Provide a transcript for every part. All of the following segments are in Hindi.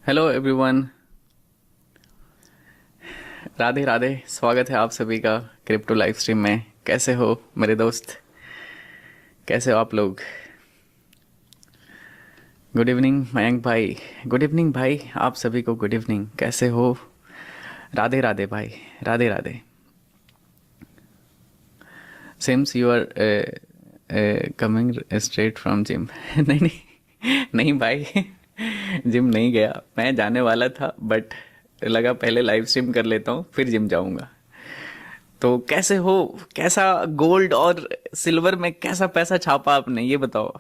Hello everyone, Radhe Radhe. स्वागत है आप सभी का क्रिप्टो लाइव स्ट्रीम में। कैसे हो मेरे दोस्त, कैसे हो आप लोग? गुड इवनिंग मयंक भाई, गुड इवनिंग भाई, आप सभी को गुड इवनिंग। कैसे हो? राधे राधे भाई, Radhe Radhe. Seems you are coming straight from gym. नहीं नहीं नहीं भाई, जिम नहीं गया। मैं जाने वाला था बट लगा पहले लाइव स्ट्रीम कर लेता हूँ फिर जिम जाऊँगा। तो कैसे हो? कैसा गोल्ड और सिल्वर में कैसा पैसा छापा आपने, ये बताओ।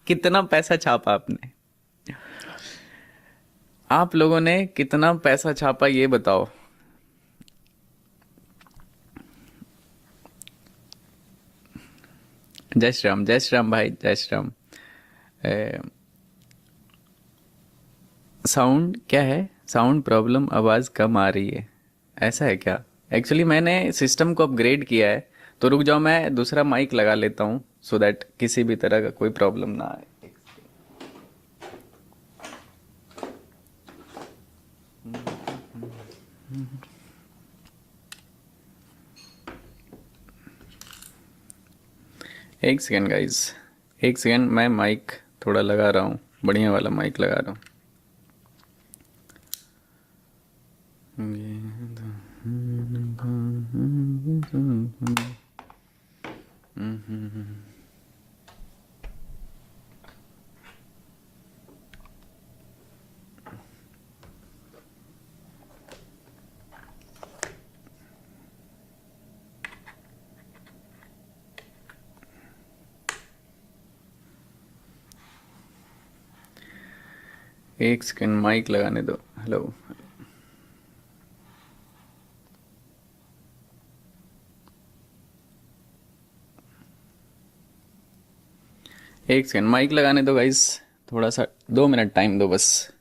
कितना पैसा छापा आपने? आप लोगों ने कितना पैसा छापा ये बताओ। जय श्री राम, जय श्री राम भाई, जय श्री राम। साउंड क्या है? साउंड प्रॉब्लम, आवाज़ कम आ रही है, ऐसा है क्या? एक्चुअली मैंने सिस्टम को अपग्रेड किया है, तो रुक जाओ, मैं दूसरा माइक लगा लेता हूँ सो दैट किसी भी तरह का कोई प्रॉब्लम ना आए। एक सेकेंड गाइज, एक सेकेंड, मैं माइक थोड़ा लगा रहा हूँ, बढ़िया वाला माइक लगा रहा हूँ। एक सेकेंड, माइक लगाने दो। हेलो, एक सेकेंड, माइक लगाने दो गाइस, थोड़ा सा 2 मिनट टाइम दो बस।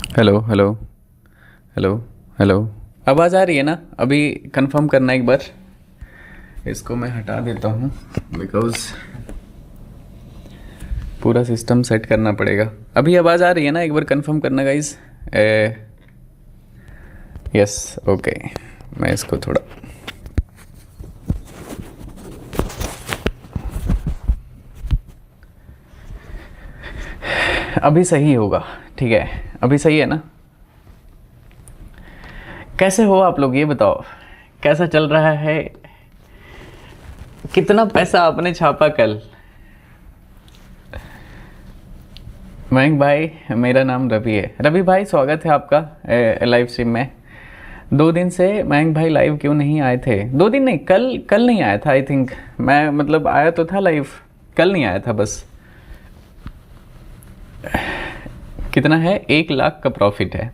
हेलो हेलो हेलो हेलो, आवाज़ आ रही है ना? अभी कंफर्म करना एक बार। इसको मैं हटा देता हूँ बिकॉज पूरा सिस्टम सेट करना पड़ेगा। अभी आवाज़ आ रही है ना? एक बार कंफर्म करना गाइज। Yes, okay. मैं इसको थोड़ा अभी सही होगा, ठीक है? अभी सही है ना? कैसे हो आप लोग, ये बताओ, कैसा चल रहा है? कितना पैसा आपने छापा कल? मयंक भाई, मेरा नाम रवि है। रवि भाई, स्वागत है आपका लाइव स्ट्रीम में। 2 दिन से मयंक भाई लाइव क्यों नहीं आए थे? 2 दिन नहीं, कल कल नहीं आया था आई थिंक। मैं मतलब आया तो था लाइव, कल नहीं आया था बस। कितना है? 1 लाख का प्रॉफिट है,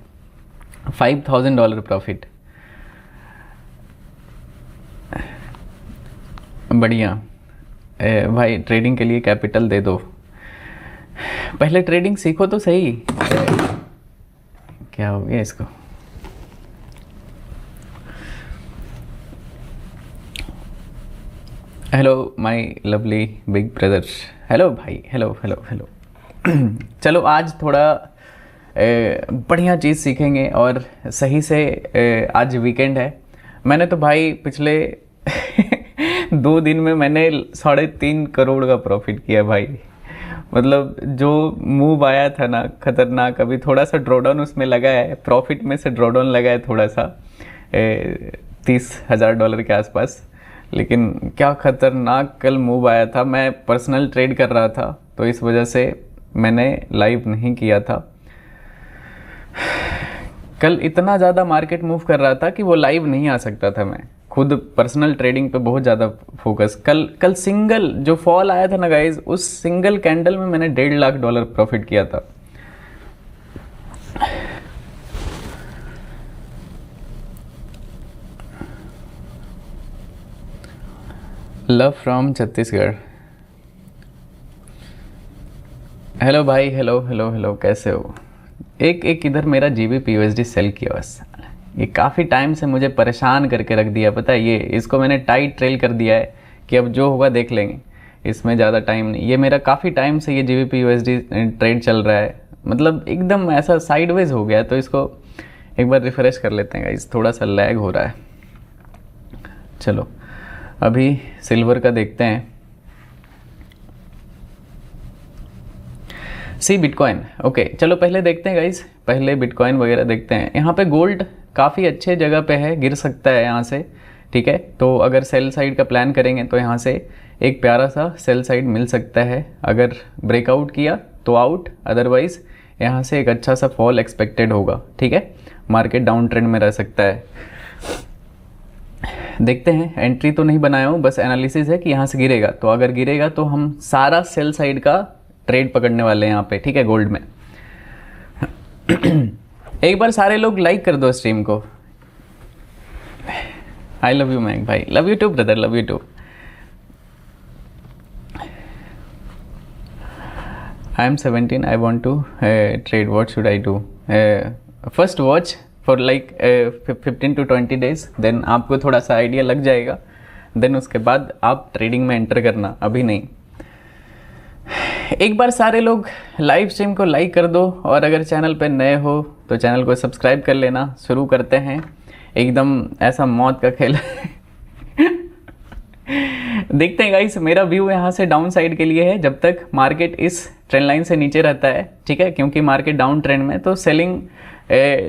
$5,000 प्रॉफिट। बढ़िया। भाई ट्रेडिंग के लिए कैपिटल दे दो, पहले ट्रेडिंग सीखो तो सही। क्या हो गया इसको? Hello my lovely big brother. Hello भाई, हेलो हेलो हेलो। चलो आज थोड़ा बढ़िया चीज़ सीखेंगे और सही से। आज वीकेंड है। मैंने तो भाई पिछले 2 दिन में मैंने 3.5 करोड़ का प्रॉफिट किया भाई। मतलब जो मूव आया था ना खतरनाक, अभी थोड़ा सा ड्रॉडाउन उसमें लगा है, प्रॉफिट में से ड्रॉडाउन लगा है थोड़ा सा, $30,000 के आसपास। लेकिन क्या खतरनाक कल मूव आया था। मैं पर्सनल ट्रेड कर रहा था तो इस वजह से मैंने लाइव नहीं किया था। कल इतना ज़्यादा मार्केट मूव कर रहा था कि वो लाइव नहीं आ सकता था। मैं खुद पर्सनल ट्रेडिंग पे बहुत ज़्यादा फोकस। कल सिंगल जो फॉल आया था ना गाइज, उस सिंगल कैंडल में मैंने $1.5 लाख प्रॉफिट किया था। Love from Chhattisgarh. हेलो भाई, हेलो हेलो हेलो, कैसे हो? एक इधर मेरा GBP/USD सेल किया बस। ये काफ़ी टाइम से मुझे परेशान करके रख दिया, पता है। ये इसको मैंने टाइट ट्रेल कर दिया है कि अब जो होगा देख लेंगे, इसमें ज़्यादा टाइम नहीं। ये मेरा काफ़ी टाइम से ये GBP/USD ट्रेड चल रहा है, मतलब एकदम ऐसा साइडवेज हो गया है। तो इसको एक बार रिफ्रेश कर लेते हैं गाइस, थोड़ा सा लैग हो रहा है। चलो अभी सिल्वर का देखते हैं। सी बिटकॉइन, ओके चलो पहले देखते हैं गाइस, पहले बिटकॉइन वगैरह देखते हैं। यहाँ पे गोल्ड काफ़ी अच्छे जगह पे है, गिर सकता है यहाँ से, ठीक है। तो अगर सेल साइड का प्लान करेंगे तो यहाँ से एक प्यारा सा सेल साइड मिल सकता है। अगर ब्रेकआउट किया तो आउट, अदरवाइज यहाँ से एक अच्छा सा फॉल एक्सपेक्टेड होगा, ठीक है। मार्केट डाउन ट्रेंड में रह सकता है। देखते हैं, एंट्री तो नहीं बनाया हूँ, बस एनालिसिस है कि यहाँ से गिरेगा। तो अगर गिरेगा तो हम सारा सेल साइड का ट्रेड पकड़ने वाले हैं यहाँ पे, ठीक है, गोल्ड में। एक बार सारे लोग लाइक कर दो स्ट्रीम को। आई लव यू मैक भाई, love you too brother, love you too. I am 17, I want to trade, what should I do? First watch for like 15 to 20 days, देन आपको थोड़ा सा आइडिया लग जाएगा। देन उसके बाद आप ट्रेडिंग में एंटर करना, अभी नहीं। एक बार सारे लोग लाइव स्ट्रीम को लाइक कर दो, और अगर चैनल पे नए हो तो चैनल को सब्सक्राइब कर लेना। शुरू करते हैं, एकदम ऐसा मौत का खेल। देखते हैं गाइस, मेरा व्यू यहाँ से डाउन साइड के लिए है जब तक मार्केट इस ट्रेंड लाइन से नीचे रहता है, ठीक है। क्योंकि मार्केट डाउन ट्रेंड में तो सेलिंग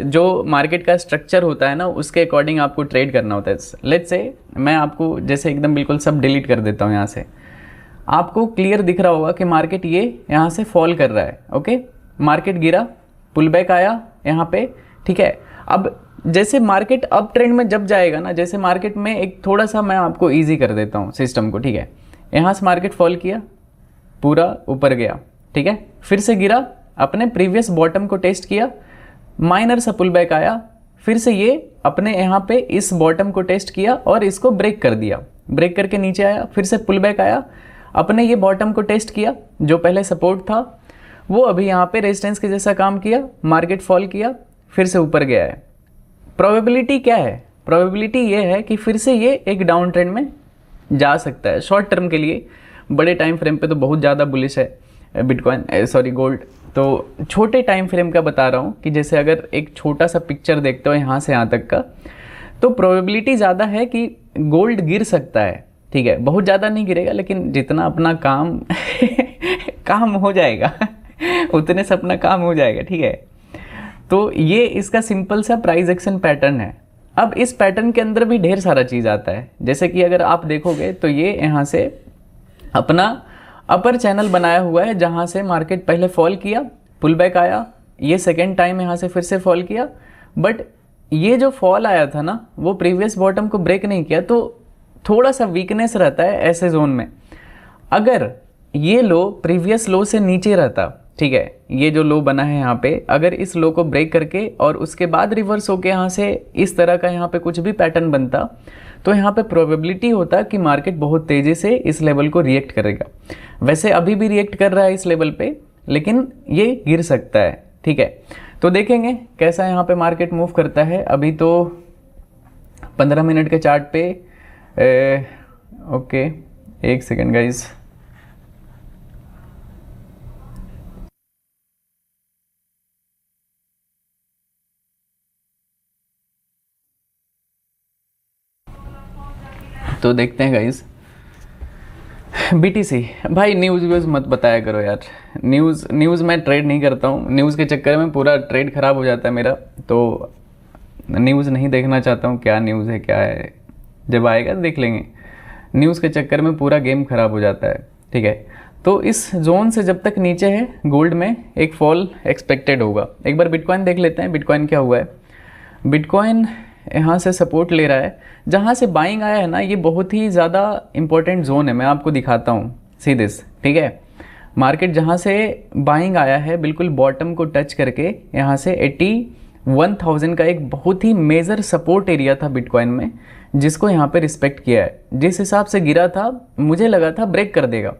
जो मार्केट का स्ट्रक्चर होता है ना, उसके अकॉर्डिंग आपको ट्रेड करना होता है। लेट्स से मैं आपको जैसे एकदम बिल्कुल सब डिलीट कर देता हूँ यहाँ से, आपको क्लियर दिख रहा होगा कि मार्केट ये यहाँ से फॉल कर रहा है, ओके। मार्केट गिरा, पुल बैक आया यहाँ पे, ठीक है। अब जैसे मार्केट अप ट्रेंड में जब जाएगा ना, जैसे मार्केट में एक थोड़ा सा मैं आपको इजी कर देता हूँ सिस्टम को, ठीक है। यहाँ से मार्केट फॉल किया, पूरा ऊपर गया, ठीक है। फिर से गिरा, अपने प्रीवियस बॉटम को टेस्ट किया, माइनर सा पुल बैक आया, फिर से ये अपने यहाँ पे इस बॉटम को टेस्ट किया और इसको ब्रेक कर दिया। ब्रेक करके नीचे आया, फिर से पुल बैक आया, अपने ये बॉटम को टेस्ट किया, जो पहले सपोर्ट था वो अभी यहाँ पे रेजिस्टेंस के जैसा काम किया, मार्केट फॉल किया, फिर से ऊपर गया है। प्रोबेबिलिटी क्या है? प्रोबेबिलिटी ये है कि फिर से ये एक डाउन ट्रेंड में जा सकता है। शॉर्ट टर्म के लिए, बड़े टाइम फ्रेम पे तो बहुत ज़्यादा बुलिश है बिटकॉइन, सॉरी गोल्ड। तो छोटे टाइम फ्रेम का बता रहा हूँ कि जैसे अगर एक छोटा सा पिक्चर देखते हो यहाँ से यहाँ तक का, तो प्रोबेबिलिटी ज़्यादा है कि गोल्ड गिर सकता है, ठीक है। बहुत ज़्यादा नहीं गिरेगा, लेकिन जितना अपना काम काम हो जाएगा उतने से अपना काम हो जाएगा, ठीक है। तो ये इसका सिंपल सा प्राइस एक्शन पैटर्न है। अब इस पैटर्न के अंदर भी ढेर सारा चीज़ आता है, जैसे कि अगर आप देखोगे तो ये यहाँ से अपना अपर चैनल बनाया हुआ है, जहाँ से मार्केट पहले फॉल किया, पुल बैक आया, ये सेकेंड टाइम यहाँ से फिर से फॉल किया। बट ये जो फॉल आया था ना, वो प्रीवियस बॉटम को ब्रेक नहीं किया, तो थोड़ा सा वीकनेस रहता है ऐसे जोन में। अगर ये लो प्रीवियस लो से नीचे रहता, ठीक है, ये जो लो बना है यहाँ पे, अगर इस लो को ब्रेक करके और उसके बाद रिवर्स होके यहाँ से इस तरह का यहाँ पे कुछ भी पैटर्न बनता, तो यहाँ पे प्रोबेबिलिटी होता कि मार्केट बहुत तेज़ी से इस लेवल को रिएक्ट करेगा। वैसे अभी भी रिएक्ट कर रहा है इस लेवल पे, लेकिन ये गिर सकता है, ठीक है। तो देखेंगे कैसा यहाँ पे मार्केट मूव करता है। अभी तो 15 मिनट के चार्ट पे ओके, एक सेकेंड गाइज, तो देखते हैं गाइज। BTC भाई, न्यूज़ व्यूज़ मत बताया करो यार। न्यूज़ मैं ट्रेड नहीं करता हूँ, न्यूज़ के चक्कर में पूरा ट्रेड ख़राब हो जाता है मेरा। तो न्यूज़ नहीं देखना चाहता हूँ, क्या न्यूज़ है क्या है, जब आएगा देख लेंगे। न्यूज़ के चक्कर में पूरा गेम ख़राब हो जाता है, ठीक है। तो इस जोन से जब तक नीचे है गोल्ड में एक फॉल एक्सपेक्टेड होगा। एक बार बिटकॉइन देख लेते हैं, बिटकॉइन क्या हुआ है। बिटकॉइन यहाँ से सपोर्ट ले रहा है, जहाँ से बाइंग आया है ना, ये बहुत ही ज़्यादा इंपॉर्टेंट जोन है। मैं आपको दिखाता हूँ सीधे, ठीक है। मार्केट जहाँ से बाइंग आया है बिल्कुल बॉटम को टच करके यहाँ से 81,000 का एक बहुत ही मेजर सपोर्ट एरिया था बिटकॉइन में, जिसको यहाँ पे रिस्पेक्ट किया है। जिस हिसाब से गिरा था मुझे लगा था ब्रेक कर देगा।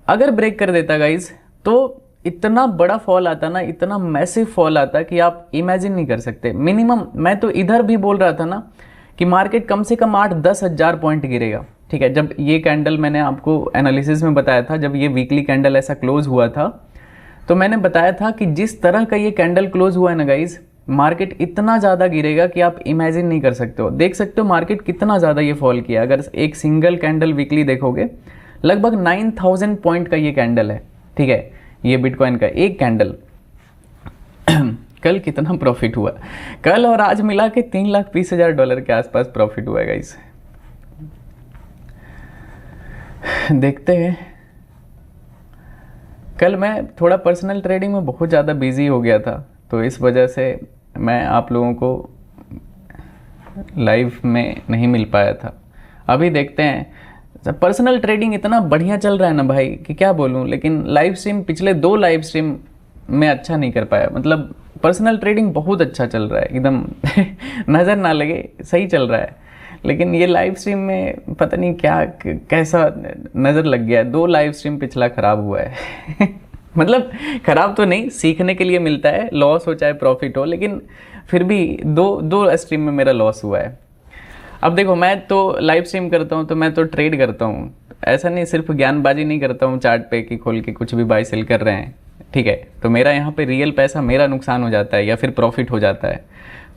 अगर ब्रेक कर देता गाइज तो इतना बड़ा फॉल आता ना, इतना मैसिव फॉल आता कि आप इमेजिन नहीं कर सकते। मिनिमम मैं तो इधर भी बोल रहा था ना कि मार्केट कम से कम 8-10 हज़ार पॉइंट गिरेगा, ठीक है। जब ये कैंडल मैंने आपको एनालिसिस में बताया था, जब ये वीकली कैंडल ऐसा क्लोज हुआ था, तो मैंने बताया था कि जिस तरह का ये कैंडल क्लोज हुआ है ना गाइज, मार्केट इतना ज़्यादा गिरेगा कि आप इमेजिन नहीं कर सकते हो। देख सकते हो मार्केट कितना ज़्यादा ये फॉल किया। अगर एक सिंगल कैंडल वीकली देखोगे, लगभग 9,000 पॉइंट का ये कैंडल है, ठीक है। ये बिटकॉइन का एक कैंडल। कल कितना प्रॉफिट हुआ, कल और आज मिला के $3,20,000 के आसपास प्रॉफिट हुआ है गाइस। देखते हैं। कल मैं थोड़ा पर्सनल ट्रेडिंग में बहुत ज़्यादा बिजी हो गया था, तो इस वजह से मैं आप लोगों को लाइव में नहीं मिल पाया था। अभी देखते हैं। पर्सनल ट्रेडिंग इतना बढ़िया चल रहा है ना भाई कि क्या बोलूं, लेकिन लाइव स्ट्रीम पिछले 2 लाइव स्ट्रीम में अच्छा नहीं कर पाया। मतलब पर्सनल ट्रेडिंग बहुत अच्छा चल रहा है, एकदम नज़र ना लगे सही चल रहा है, लेकिन ये लाइव स्ट्रीम में पता नहीं क्या कैसा नज़र लग गया। 2 लाइव स्ट्रीम पिछला ख़राब हुआ है। मतलब ख़राब तो नहीं, सीखने के लिए मिलता है, लॉस हो चाहे प्रॉफिट हो, लेकिन फिर भी दो स्ट्रीम में मेरा लॉस हुआ है। अब देखो, मैं तो लाइव स्ट्रीम करता हूँ तो मैं तो ट्रेड करता हूँ, ऐसा नहीं सिर्फ ज्ञानबाजी नहीं करता हूँ चार्ट पे कि खोल के कुछ भी बाय सेल कर रहे हैं, ठीक है। तो मेरा यहाँ पे रियल पैसा मेरा नुकसान हो जाता है या फिर प्रॉफिट हो जाता है,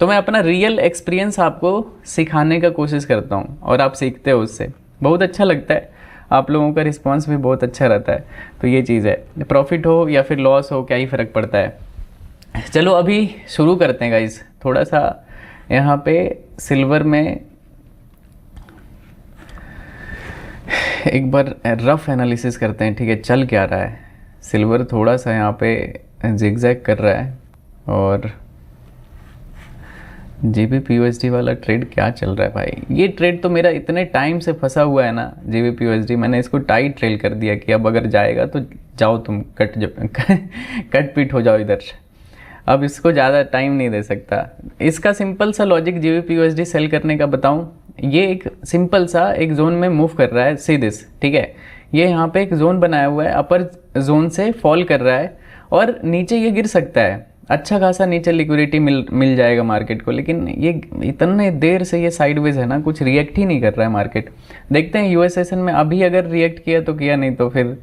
तो मैं अपना रियल एक्सपीरियंस आपको सिखाने का कोशिश करता हूँ और आप सीखते हो उससे, बहुत अच्छा लगता है। आप लोगों का रिस्पॉन्स भी बहुत अच्छा रहता है। तो ये चीज़ है, प्रॉफिट हो या फिर लॉस हो क्या ही फ़र्क पड़ता है। चलो अभी शुरू करते हैं गाइज। थोड़ा सा यहाँ पे सिल्वर में एक बार रफ एनालिसिस करते हैं, ठीक है। चल क्या रहा है, सिल्वर थोड़ा सा यहाँ पे जिगजैग कर रहा है, और GBP/USD वाला ट्रेड क्या चल रहा है भाई। ये ट्रेड तो मेरा इतने टाइम से फंसा हुआ है ना, GBP/USD, मैंने इसको टाइट ट्रेल कर दिया कि अब अगर जाएगा तो जाओ तुम कट पीट हो जाओ इधर। अब इसको ज़्यादा टाइम नहीं दे सकता। इसका सिंपल सा लॉजिक GBP/USD सेल करने का बताऊं, ये एक सिंपल सा एक जोन में मूव कर रहा है सीधे, ठीक है। ये यहाँ पे एक जोन बनाया हुआ है, अपर जोन से फॉल कर रहा है और नीचे ये गिर सकता है। अच्छा खासा नीचे लिक्विडिटी मिल जाएगा मार्केट को, लेकिन ये इतने देर से ये साइडवेज है ना, कुछ रिएक्ट ही नहीं कर रहा है मार्केट। देखते हैं यूएस सेशन में अभी अगर रिएक्ट किया तो किया, नहीं तो फिर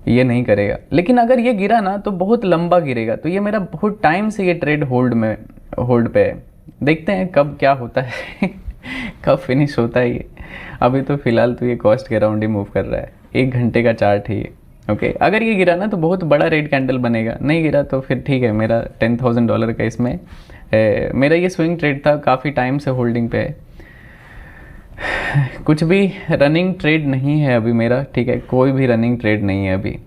ये नहीं करेगा। लेकिन अगर ये गिरा ना तो बहुत लंबा गिरेगा। तो ये मेरा बहुत टाइम से ये ट्रेड होल्ड पे है। देखते हैं कब क्या होता है कब फिनिश होता है ये। अभी तो फिलहाल तो ये कॉस्ट के अराउंड ही मूव कर रहा है, 1 घंटे का चार्ट है ये, ओके। अगर ये गिरा ना तो बहुत बड़ा रेड कैंडल बनेगा, नहीं गिरा तो फिर ठीक है। मेरा $10,000 का इसमें मेरा ये स्विंग ट्रेड था, काफ़ी टाइम से होल्डिंग पे है। कुछ भी रनिंग ट्रेड नहीं है अभी मेरा, ठीक है। कोई भी रनिंग ट्रेड नहीं है अभी,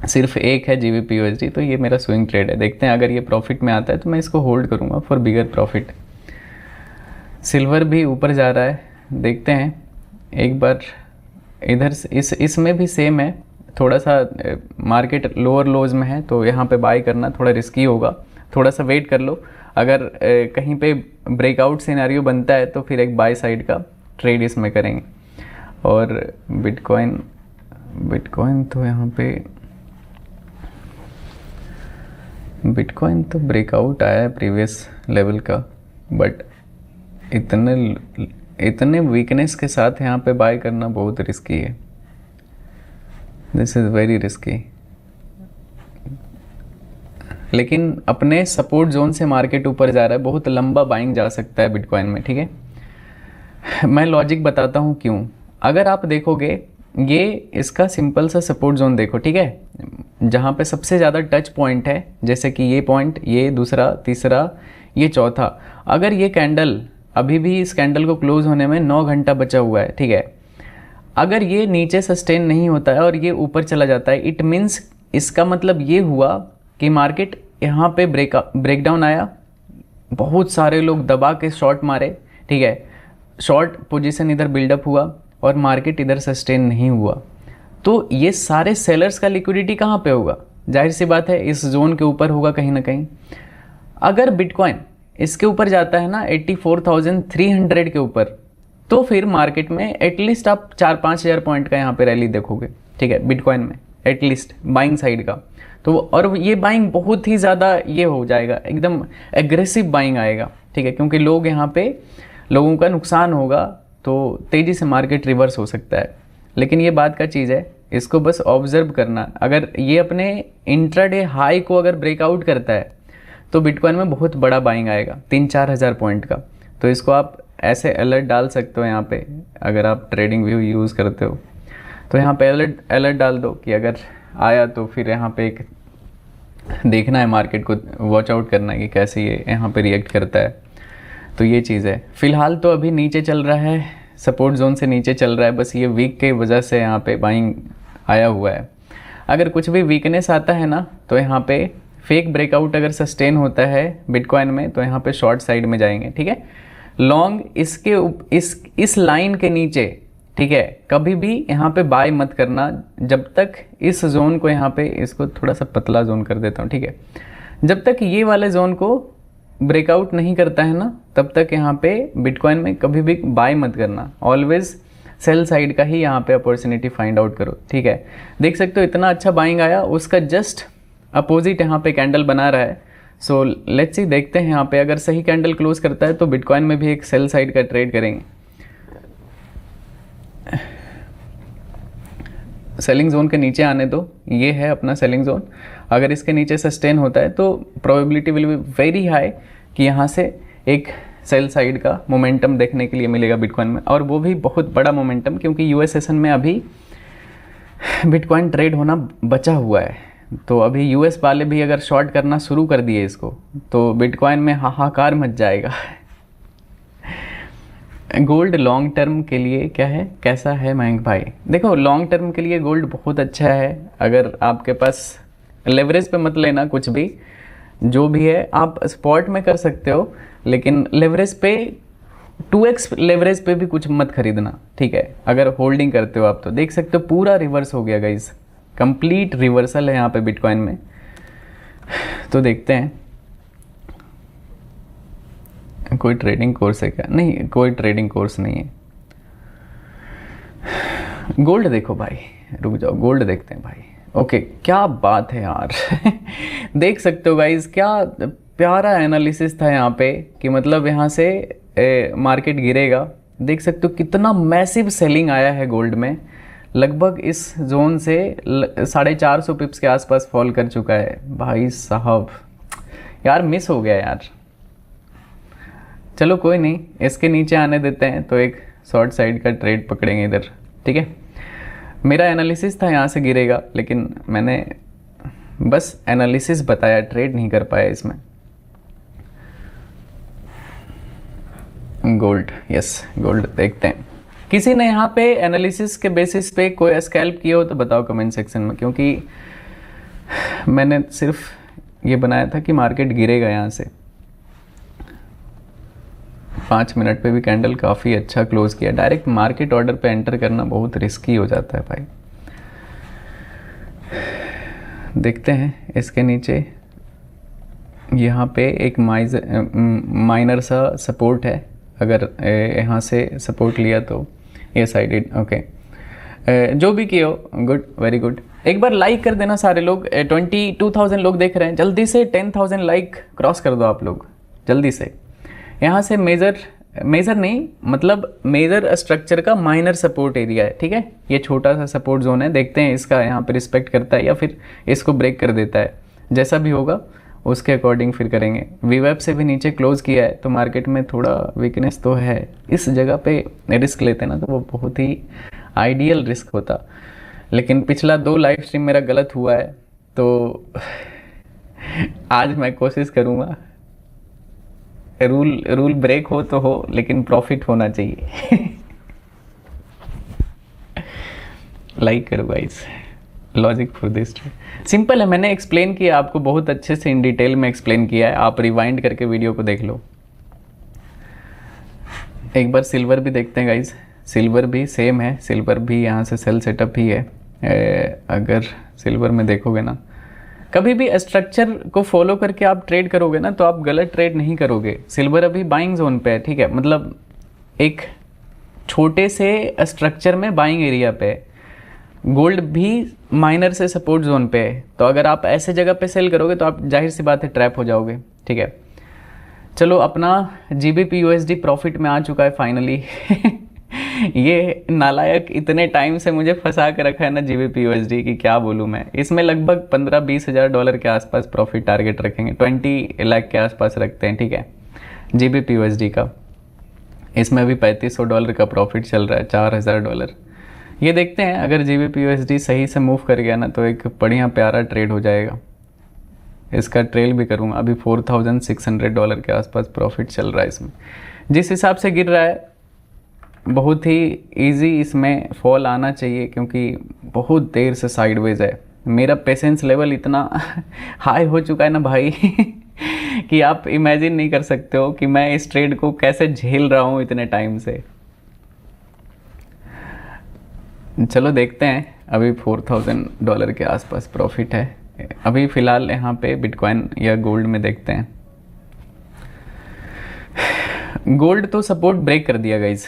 सिर्फ एक है GBP/USD, तो ये मेरा स्विंग ट्रेड है। देखते हैं अगर ये प्रॉफिट में आता है तो मैं इसको होल्ड करूँगा फॉर बिगर प्रॉफिट। सिल्वर भी ऊपर जा रहा है, देखते हैं एक बार इधर इसमें भी सेम है। थोड़ा सा मार्केट लोअर लोज में है, तो यहाँ पे बाय करना थोड़ा रिस्की होगा। थोड़ा सा वेट कर लो, अगर कहीं पे ब्रेकआउट सिनेरियो बनता है तो फिर एक बाय साइड का ट्रेड इसमें करेंगे। और बिटकॉइन तो यहाँ पे बिटकॉइन तो ब्रेकआउट आया है प्रीवियस लेवल का, बट इतने वीकनेस के साथ यहाँ पे बाय करना बहुत रिस्की है। This is very risky. लेकिन अपने सपोर्ट जोन से मार्केट ऊपर जा रहा है, बहुत लंबा बाइंग जा सकता है बिटकॉइन में, ठीक है। मैं लॉजिक बताता हूँ क्यों। अगर आप देखोगे ये इसका सिंपल सा सपोर्ट जोन देखो, ठीक है, जहाँ पे सबसे ज़्यादा टच पॉइंट है, जैसे कि ये पॉइंट, ये दूसरा, तीसरा, ये चौथा। अगर ये कैंडल अभी भी इस कैंडल को क्लोज होने में 9 घंटा बचा हुआ है, ठीक है। अगर ये नीचे सस्टेन नहीं होता है और ये ऊपर चला जाता है, इट मीन्स इसका मतलब ये हुआ कि मार्केट यहाँ पे ब्रेकडाउन आया, बहुत सारे लोग दबा के शॉर्ट मारे, ठीक है, शॉर्ट पोजीशन इधर बिल्डअप हुआ और मार्केट इधर सस्टेन नहीं हुआ, तो ये सारे सेलर्स का लिक्विडिटी कहाँ पे होगा? जाहिर सी बात है इस जोन के ऊपर होगा कहीं ना कहीं। अगर बिटकॉइन इसके ऊपर जाता है ना 84,300 के ऊपर, तो फिर मार्केट में एटलीस्ट आप 4-5 हज़ार पॉइंट का यहाँ पे रैली देखोगे, ठीक है, बिटकॉइन में एटलीस्ट बाइंग साइड का। तो और ये बाइंग बहुत ही ज़्यादा ये हो जाएगा, एकदम एग्रेसिव बाइंग आएगा, ठीक है, क्योंकि लोग यहाँ पे लोगों का नुकसान होगा, तो तेज़ी से मार्केट रिवर्स हो सकता है। लेकिन ये बात का चीज़ है, इसको बस ऑब्जर्व करना। अगर ये अपने इंट्राडे हाई को अगर ब्रेकआउट करता है तो बिटकॉइन में बहुत बड़ा बाइंग आएगा 3-4 हज़ार पॉइंट का। तो इसको आप ऐसे अलर्ट डाल सकते हो यहाँ पे, अगर आप ट्रेडिंग व्यू यूज़ करते हो तो यहाँ पे अलर्ट डाल दो कि अगर आया तो फिर यहाँ पे एक देखना है, मार्केट को वॉच आउट करना है कि कैसे ये यहाँ पे रिएक्ट करता है। तो ये चीज़ है। फिलहाल तो अभी नीचे चल रहा है, सपोर्ट जोन से नीचे चल रहा है, बस ये वीक के वजह से यहाँ पे बाइंग आया हुआ है। अगर कुछ भी वीकनेस आता है ना, तो यहाँ पे फेक ब्रेकआउट अगर सस्टेन होता है बिटकॉइन में, तो यहाँ पे शॉर्ट साइड में जाएंगे, ठीक है। लॉन्ग इस लाइन के नीचे, ठीक है, कभी भी यहाँ पे बाय मत करना जब तक इस जोन को, यहाँ पे इसको थोड़ा सा पतला जोन कर देता हूँ, ठीक है, जब तक ये वाले जोन को ब्रेकआउट नहीं करता है ना, तब तक यहाँ पे बिटकॉइन में कभी भी बाय मत करना। ऑलवेज सेल साइड का ही यहाँ पे अपॉर्चुनिटी फाइंड आउट करो, ठीक है। देख सकते हो इतना अच्छा बाइंग आया, उसका जस्ट अपोजिट यहाँ पे कैंडल बना रहा है। सो लेट्स सी, देखते हैं यहाँ पे अगर सही कैंडल क्लोज करता है तो बिटकॉइन में भी एक सेल साइड का ट्रेड करेंगे। सेलिंग जोन के नीचे आने दो, ये है अपना सेलिंग जोन। अगर इसके नीचे सस्टेन होता है तो probability will be very high कि यहाँ से एक सेल साइड का मोमेंटम देखने के लिए मिलेगा बिटकॉइन में, और वो भी बहुत बड़ा मोमेंटम, क्योंकि यूएस सेशन में अभी बिटकॉइन ट्रेड होना बचा हुआ है। तो अभी यूएस वाले भी अगर शॉर्ट करना शुरू कर दिए इसको, तो बिटकॉइन में हाहाकार मच जाएगा। गोल्ड लॉन्ग टर्म के लिए क्या है, कैसा है मयंक भाई? देखो लॉन्ग टर्म के लिए गोल्ड बहुत अच्छा है। अगर आपके पास लेवरेज पे मत लेना कुछ भी, जो भी है आप स्पॉट में कर सकते हो, लेकिन लेवरेज पे 2x लेवरेज पे भी कुछ मत खरीदना, ठीक है, अगर होल्डिंग करते हो आप। तो देख सकते हो पूरा रिवर्स हो गया गाइस, कंप्लीट रिवर्सल है यहाँ पे बिटकॉइन में। तो देखते हैं कोई ट्रेडिंग कोर्स है क्या? नहीं, कोई ट्रेडिंग कोर्स नहीं है। गोल्ड देखो भाई, रुक जाओ, गोल्ड देखते हैं भाई। ओके, क्या बात है यार। देख सकते हो गाइज, क्या प्यारा एनालिसिस था यहाँ पे कि मतलब यहाँ से मार्केट गिरेगा। देख सकते हो कितना मैसिव सेलिंग आया है गोल्ड में, लगभग इस जोन से 450 पिप्स के आसपास फॉल कर चुका है भाई साहब। यार मिस हो गया यार, चलो कोई नहीं, इसके नीचे आने देते हैं तो एक शॉर्ट साइड का ट्रेड पकड़ेंगे इधर, ठीक है। मेरा एनालिसिस था यहाँ से गिरेगा, लेकिन मैंने बस एनालिसिस बताया, ट्रेड नहीं कर पाया इसमें। गोल्ड, यस गोल्ड देखते हैं। किसी ने यहाँ पे एनालिसिस के बेसिस पे कोई स्कैल्प किया हो तो बताओ कमेंट सेक्शन में, क्योंकि मैंने सिर्फ ये बनाया था कि मार्केट गिरेगा यहाँ से। 5 मिनट पे भी कैंडल काफ़ी अच्छा क्लोज किया। डायरेक्ट मार्केट ऑर्डर पे एंटर करना बहुत रिस्की हो जाता है भाई। देखते हैं इसके नीचे यहाँ पे एक माइनर सा सपोर्ट है, अगर यहाँ से सपोर्ट लिया तो ये साइड, ओके। जो भी किए हो, गुड, वेरी गुड। एक बार लाइक कर देना सारे लोग, 22,000 लोग देख रहे हैं, जल्दी से 10,000 लाइक क्रॉस कर दो आप लोग जल्दी से। यहाँ से मेजर नहीं, मतलब मेजर स्ट्रक्चर का माइनर सपोर्ट एरिया है, ठीक है। ये छोटा सा सपोर्ट जोन है, देखते हैं इसका यहाँ पे रिस्पेक्ट करता है या फिर इसको ब्रेक कर देता है। जैसा भी होगा उसके अकॉर्डिंग फिर करेंगे। वीवेब से भी नीचे क्लोज किया है, तो मार्केट में थोड़ा वीकनेस तो है। इस जगह पे रिस्क लेते ना तो वो बहुत ही आइडियल रिस्क होता, लेकिन पिछला 2 लाइव स्ट्रीम मेरा गलत हुआ है, तो आज मैं कोशिश करूँगा रूल ब्रेक हो तो हो, लेकिन प्रॉफिट होना चाहिए। लाइक करो guys. Logic for this simple है, मैंने एक्सप्लेन किया आपको, बहुत अच्छे से इन डिटेल में एक्सप्लेन किया है, आप रिवाइंड करके वीडियो को देख लो। एक बार सिल्वर भी देखते हैं गाइस। सिल्वर भी सेम है, सिल्वर भी यहाँ से सेल सेटअप ही है। अगर सिल्वर में देखोगे ना, कभी भी स्ट्रक्चर को फॉलो करके आप ट्रेड करोगे ना तो आप गलत ट्रेड नहीं करोगे। सिल्वर अभी बाइंग जोन पे है, ठीक है, मतलब एक छोटे से स्ट्रक्चर में बाइंग एरिया पे है। गोल्ड भी माइनर से सपोर्ट जोन पे है, तो अगर आप ऐसे जगह पे सेल करोगे तो आप जाहिर सी बात है ट्रैप हो जाओगे, ठीक है। चलो अपना GBP USD प्रॉफिट में आ चुका है फाइनली। ये नालायक इतने टाइम से मुझे फंसा के रखा है ना GBP USD की, क्या बोलूँ मैं। इसमें लगभग 15-20 हज़ार डॉलर के आसपास प्रॉफिट टारगेट रखेंगे, 20 लाख के आसपास रखते हैं, ठीक है, GBP USD का। इसमें भी $3500 का प्रॉफिट चल रहा है, $4000। ये देखते हैं, अगर GBP USD सही से मूव कर गया ना तो एक बढ़िया प्यारा ट्रेड हो जाएगा। इसका ट्रेल भी करूँगा। अभी $4600 के आसपास प्रॉफिट चल रहा है इसमें। जिस हिसाब से गिर रहा है बहुत ही इजी इसमें फॉल आना चाहिए, क्योंकि बहुत देर से साइडवेज है। मेरा पेशेंस लेवल इतना हाई हो चुका है ना भाई कि आप इमेजिन नहीं कर सकते हो कि मैं इस ट्रेड को कैसे झेल रहा हूँ इतने टाइम से। चलो देखते हैं, अभी $4000 के आसपास प्रॉफिट है अभी फ़िलहाल यहाँ पे बिटकॉइन या गोल्ड में। देखते हैं, गोल्ड तो सपोर्ट ब्रेक कर दिया गाइस।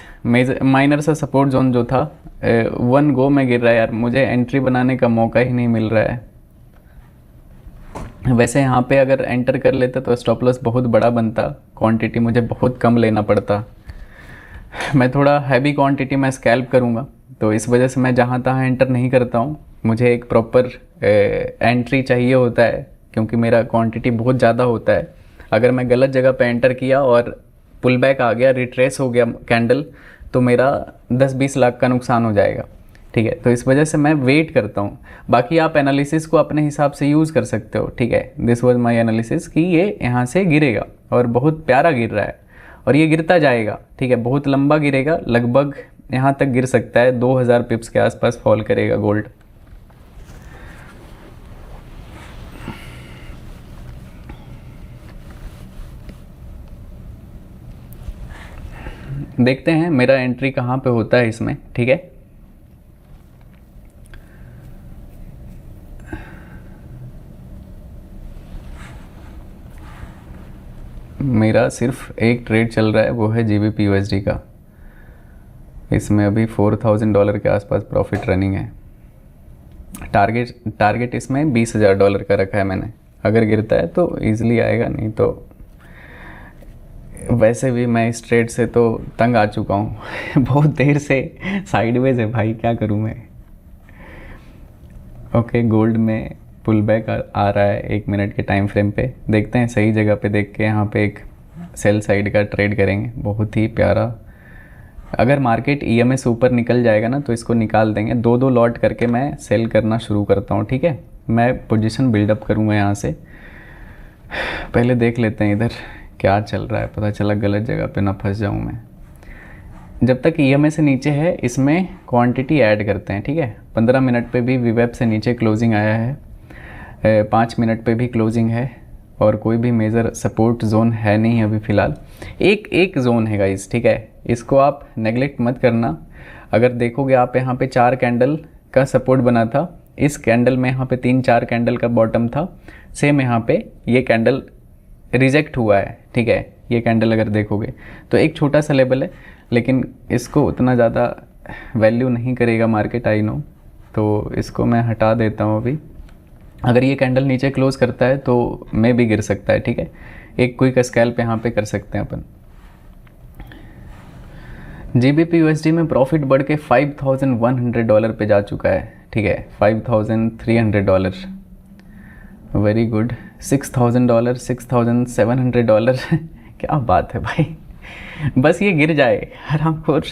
माइनर सा सपोर्ट जोन जो था 1 गो में गिर रहा है यार, मुझे एंट्री बनाने का मौका ही नहीं मिल रहा है। वैसे यहाँ पे अगर एंटर कर लेता तो स्टॉप लॉस बहुत बड़ा बनता, क्वांटिटी मुझे बहुत कम लेना पड़ता। मैं थोड़ा हैवी क्वांटिटी में स्कैल्प करूँगा, तो इस वजह से मैं जहाँ तहाँ एंटर नहीं करता हूँ। मुझे एक प्रॉपर एंट्री चाहिए होता है, क्योंकि मेरा क्वांटिटी बहुत ज़्यादा होता है। अगर मैं गलत जगह पे एंटर किया और पुल बैक आ गया, रिट्रेस हो गया कैंडल, तो मेरा 10-20 लाख का नुकसान हो जाएगा, ठीक है। तो इस वजह से मैं वेट करता हूँ। बाकी आप एनालिसिस को अपने हिसाब से यूज़ कर सकते हो, ठीक है। दिस वाज माय एनालिसिस कि ये यहाँ से गिरेगा और बहुत प्यारा गिर रहा है और ये गिरता जाएगा, ठीक है। बहुत लंबा गिरेगा, लगभग यहाँ तक गिर सकता है, 2000 पिप्स के आसपास फॉल करेगा गोल्ड। देखते हैं मेरा एंट्री कहाँ पे होता है इसमें, ठीक है। मेरा सिर्फ एक ट्रेड चल रहा है, वो है GBP USD का। इसमें अभी $4000 के आसपास प्रॉफिट रनिंग है। टारगेट इसमें $20000 का रखा है मैंने। अगर गिरता है तो ईजिली आएगा, नहीं तो वैसे भी मैं इस ट्रेड से तो तंग आ चुका हूँ। बहुत देर से साइडवेज है भाई, क्या करूँ मैं। ओके, गोल्ड में पुल बैक आ रहा है 1 मिनट के टाइम फ्रेम पे। देखते हैं, सही जगह पे देख के यहाँ पे एक सेल साइड का ट्रेड करेंगे, बहुत ही प्यारा। अगर मार्केट EMA ऊपर निकल जाएगा ना तो इसको निकाल देंगे। 2-2 लॉट करके मैं सेल करना शुरू करता हूँ, ठीक है। मैं पोजीशन बिल्डअप करूँगा यहाँ से। पहले देख लेते हैं इधर क्या चल रहा है, पता चला गलत जगह पे ना फंस जाऊँ मैं। जब तक EMA से नीचे है इसमें क्वांटिटी ऐड करते हैं, ठीक है। 15 मिनट पे भी VWAP से नीचे क्लोजिंग आया है, 5 मिनट पे भी क्लोजिंग है, और कोई भी मेजर सपोर्ट जोन है नहीं अभी फ़िलहाल। एक जोन है गाइस, ठीक है, इसको आप नेगलेक्ट मत करना। अगर देखोगे आप, यहाँ पे 4 कैंडल का सपोर्ट बना था, इस कैंडल में यहाँ पे 3-4 कैंडल का बॉटम था, सेम यहाँ पे ये कैंडल रिजेक्ट हुआ है, ठीक है। ये कैंडल अगर देखोगे तो एक छोटा सा लेवल है, लेकिन इसको उतना ज़्यादा वैल्यू नहीं करेगा मार्केट, आई नो। तो इसको मैं हटा देता हूँ अभी। अगर ये कैंडल नीचे क्लोज करता है तो मैं भी गिर सकता है, ठीक है। एक क्विक स्कैल्प यहाँ पे कर सकते हैं अपन। GBP USD में प्रॉफिट बढ़ के $5100 पे जा चुका है, ठीक है, $5300। Very good. $6000, $6700। क्या बात है भाई, बस ये गिर जाए आरामखोर।